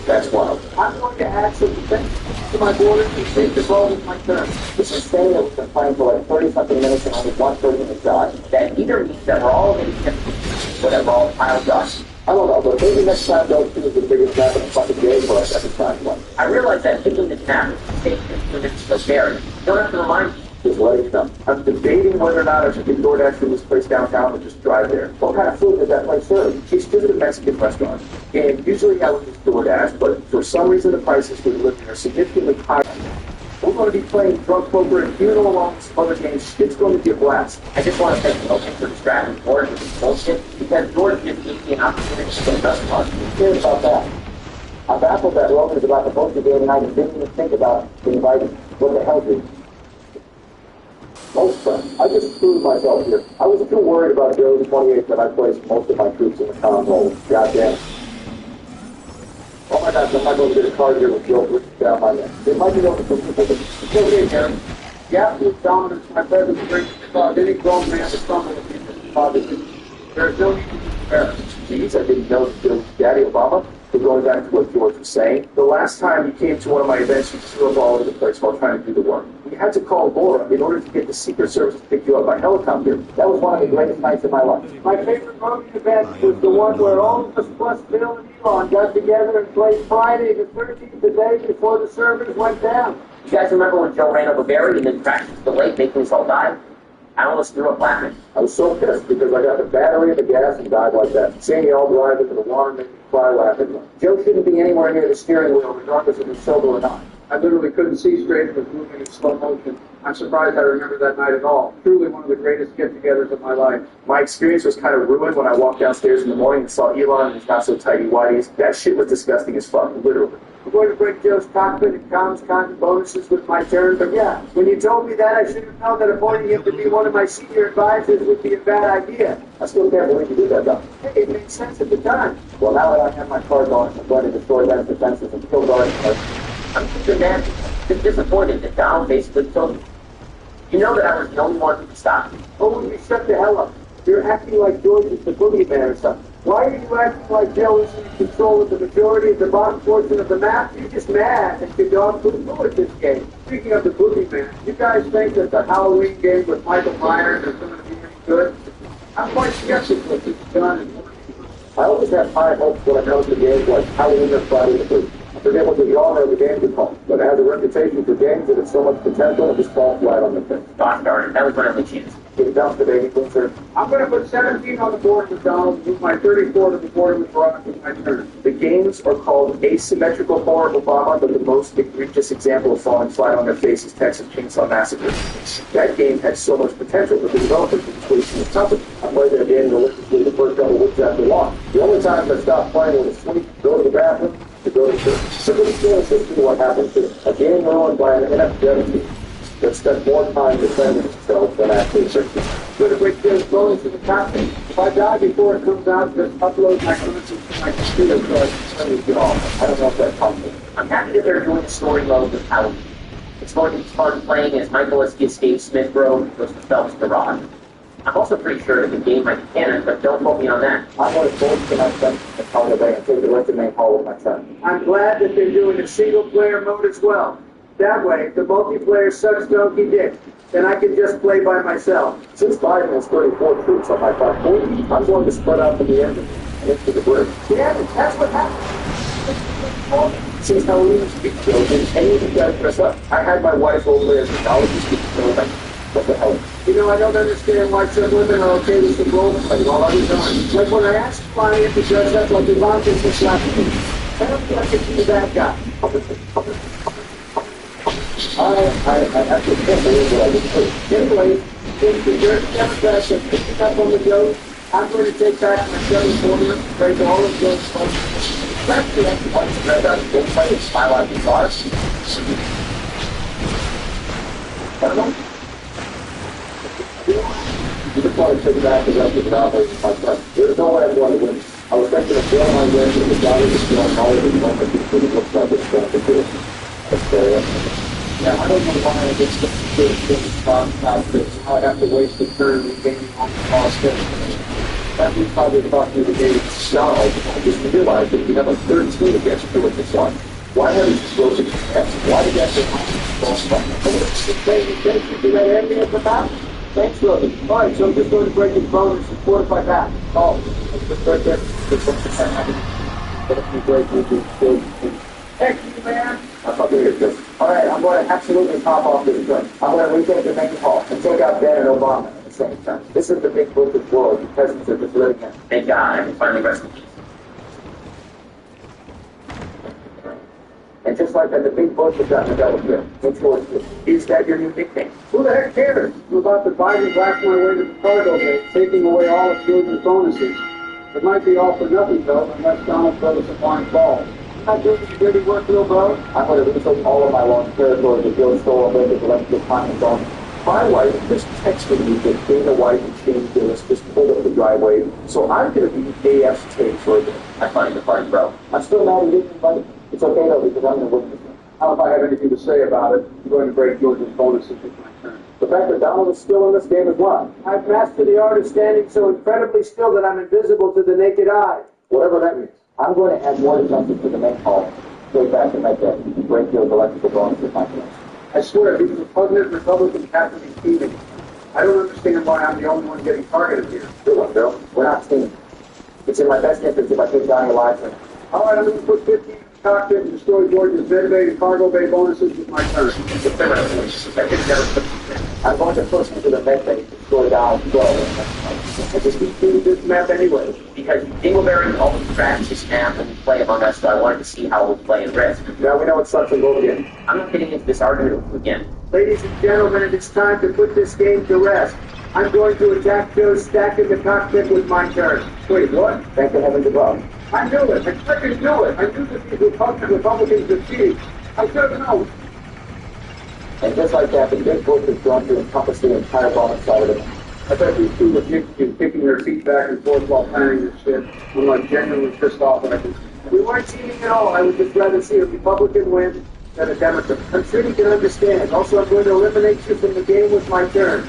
That's wild. I'm going to add some defense to my borders and take the ball with my turn. This is saying that we've been playing for like 30-something minutes and only 1 30-minute shot. That either means that we're all maybe whatever, all piled up. I don't know, but maybe next time those two is the biggest map in the fucking game for us every time. I realize that picking this map is safe and it's so Barry. You don't have to remind me. Just letting you know. I'm debating whether or not I should get DoorDash from this place downtown or just drive there. What kind of food does that place serve? It's just a Mexican restaurant. And usually I would use DoorDash, but for some reason the prices for delivery are significantly higher. We're going to be playing drunk poker and you know along with some other games. It's going to be a blast. I just want to thank Milton for distracting George with this bullshit, because George just gave me an opportunity to get us fun. Who cares about that? I'm baffled that Roman's about the poster game and I didn't even think about inviting. What the hell, dude? Most friends. I just screwed myself here. I was too worried about Joe's 28th that I placed most of my troops in the common hole. Goddamn. Oh my gosh, I'm not going to get a card here with Joe written down my neck. It might be over some people, but It's okay, Jerry. The absolute dominance of my presence brings about any grown man to stumble with me. Obviously, there's no need to be embarrassed. Jeez, I didn't know that Daddy Obama. But going back to what George was saying, the last time you came to one of my events, you threw up all over the place while trying to do the work. We had to call Laura in order to get the Secret Service to pick you up by helicopter. That was one of the greatest nights of my life. My favorite Roman event was the one where all of us plus Bill and Elon got together and played Friday the 13th, the day before the servers went down. You guys remember when Joe ran over Barry and then crashed into the lake, making us all die? I almost threw up laughing. I was so pissed because I got the battery and the gas and died like that. Seeing y'all drive into the water made me cry laughing. Joe shouldn't be anywhere near the steering wheel, regardless if he's sober or not. I literally couldn't see straight. It was moving in slow motion. I'm surprised I remember that night at all. Truly one of the greatest get-togethers of my life. My experience was kind of ruined when I walked downstairs in the morning and saw Elon and his not-so-tidy whities. That shit was disgusting as fuck, literally. I'm going to break Joe's cockpit and comms content bonuses with my turn, but yeah, when you told me that, I should have known that appointing him to be one of my senior advisors would be a bad idea. I still can't believe you did that, though. Hey, it made sense at the time. Well, now that I have my card on, I'm going to destroy Ben's defenses and kill Doris. I'm just just disappointed that Donald basically killed me. You know that I was the only one who could stop me. Oh, will you shut the hell up? You're acting like George is the boogeyman or something. Why are you acting like Joe is in control of the majority of the bottom portion of the map? You're just mad and your dog couldn't go at this game. Speaking of the boogeyman, you guys think that the Halloween game with Michael Myers is going to be any good? I'm quite skeptical if it's done. I always have high hopes when it comes to games like Halloween or Friday the 13th. I forget what the genre of the games are called, but it has a reputation for games that have so much potential it just falls flat on the face. Gosh darn it, that was my only chance. Get it down today, sir. I'm going to put 17 on the board with Donald and move my 34 to the board with Brock with my turn. The games are called Asymmetrical Horror Obama, but the most egregious example of falling flat on their face is Texas Chainsaw Massacre. That game had so much potential, but the developers were just wasting the company. I played that game religiously the first couple weeks after launch. The only time I stopped playing was to sleep, go to the bathroom, to go to church. Simply still assisting to what happened to a game ruined by an NF-7 team that spent more time defending itself than actually searching. Good break Joe's bonus to the cockpit. If I die before it comes out, just upload my clearances to my computer so I can send it off. I don't know if that's possible. I'm happy that they're doing the story mode with Halloween. It's going to be fun playing as Michael escapes Smith Grove and goes to Phelps' garage. I'm also pretty sure that the game might be canon, but don't quote me on that. I'm going to force to my son to call the bay and take the rest of the main hall with my son. I'm glad that they're doing a single-player mode as well. That way, the multiplayer sucks donkey dick. Then I can just play by myself. Since Biden has 34 troops on my front porch, I'm going to spread out from the end and into the bridge. Yeah, that's what happened. Since Halloween speak children, any of you guys dress up? I had my wife over there as a technology speak children. What the hell? You know, I don't understand why some women are okay with some role playing while others aren't. Like when I asked Brian to dress up like Ivanka just last week. I don't feel like it's the bad guy. I actually can't believe what I just heard. Anyway, since the Democrats are picking up on the joke, I'm going to take back my 7-quarter, break all of those funds. Actually, that's the point. Spread out a big fight and smile out these bars. I don't know. You just want to take back the rest of the operating my son. There's no way I'm going to win. I was thinking of feeling my win and the guy was feeling all of his moment. It looks like it's going to do. That's fair. Yeah, I don't know why I get such a big thing about this. How I have to waste the turn and gain on the cost. That we probably thought you the game now. I just realized that we have a 13 against you at this one. Why have explosive attacks? Why did that happen? Do that anything at the back? Thanks, Rosie. All right, so I'm just going to break his bonus and fortify back. Oh, just right there. Just what's the time? But if you break, you do still. Thank you, man. I thought you were good. All right, I'm going to absolutely pop off this joint. I'm going to retake the main hall and take out Ben and Obama at the same time. This is the big book of world. The peasants are just living in it. Thank God, I can finally rest in peace. And just like that, the big bush has gotten developed here. Is that your new nickname? Who the heck cares? I'm about to Biden back my way to the cargo bay, taking away all of Georgia's bonuses. It might be all for nothing, though, unless Donald throws a flying ball. I'm doing some dirty work, little bro. I'm going to retake all of my long territory that Bill stole away with electrical time zone. My wife just texted me that Dana White and Shane Gillis just pulled up the driveway, so I'm going to be AF's take for a bit. I find the party, bro. I'm still mad at you, buddy. It's okay, though, because I'm going to win this one. How if I have anything to say about it? I'm going to break Georgia's bonuses with my turn. The fact that Donald is still in this game is one. I've mastered the art of standing so incredibly still that I'm invisible to the naked eye. Whatever that means. I'm going to add more defenses to the main hall. Take back and make that break those electrical bonuses with my turn. I swear, these repugnant Republicans have to be teaming. I don't understand why I'm the only one getting targeted here. Good one, Bill. We're not teaming. It's in my best interest if I keep Johnny alive for now. All right, I'm going to put 15 in the cockpit and destroy Georgia's medbay and cargo bay bonuses with my turn. I'm going to push into the medbay to destroy down 12. I just keep doing this map anyway. Because you dingleberry always tracks this map when you play among us, so I wanted to see how we'll play in Risk. Now we know it's such a go again. I'm not getting into this argument with you again. Ladies and gentlemen, it is time to put this game to rest. I'm going to attack Joe's stack in the cockpit with my turn. Wait, what? Thank the heavens above. I knew it. I freaking knew it. I knew that these Republicans would cheat. I should have known. And just like that, the big book is going to encompass the entire bonus side of it. I bet these two were kicking their feet back and forth while planning this shit. I'm like genuinely pissed off that I can. We weren't cheating at all. I would just rather see a Republican win than a Democrat. I'm sure you can understand. Also, I'm going to eliminate you from the game with my turn.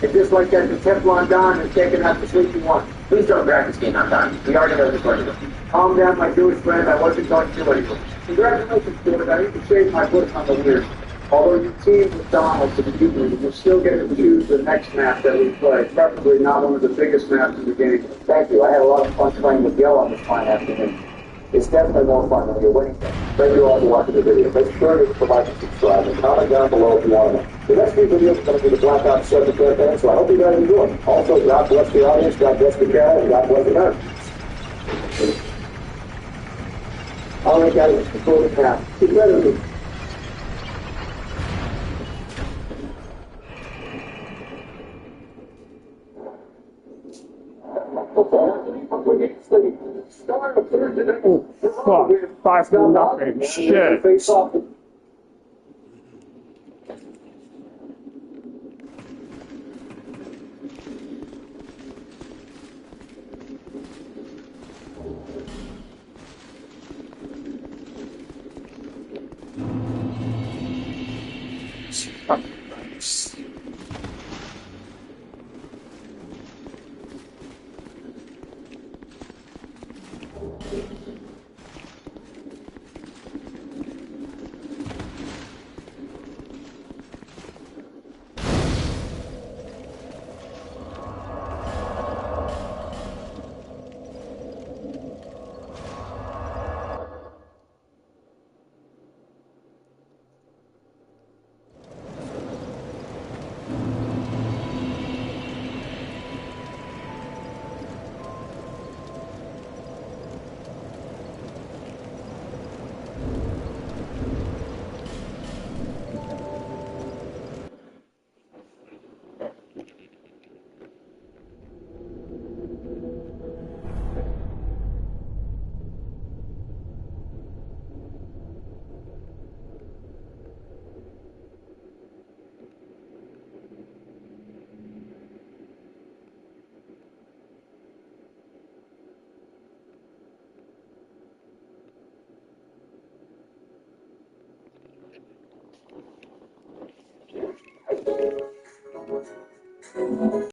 And just like that, the Teflon Don has taken out the sleepy one. Please don't drag this game out, Don. We already know the story. Calm down, my Jewish friend. I wasn't talking to anyone. Congratulations, David. I need to shave my foot on the weird. Although you teamed with Donald to begin with, you still get to choose the next map that we play, preferably not one of the biggest maps in the game. Thank you. I had a lot of fun playing with Gil on this fine afternoon. It's definitely more fun when you're winning things. Thank you all for watching the video. Make sure to like and subscribe and comment down below if you want to know. The next few videos are going to be the Blackout 7 campaign, so I hope you guys enjoy it. Also, God bless the audience, God bless the channel, and God bless America. All right, guys, control the path. Keep ready. Oh, fuck. 5-0. Shit. Fuck.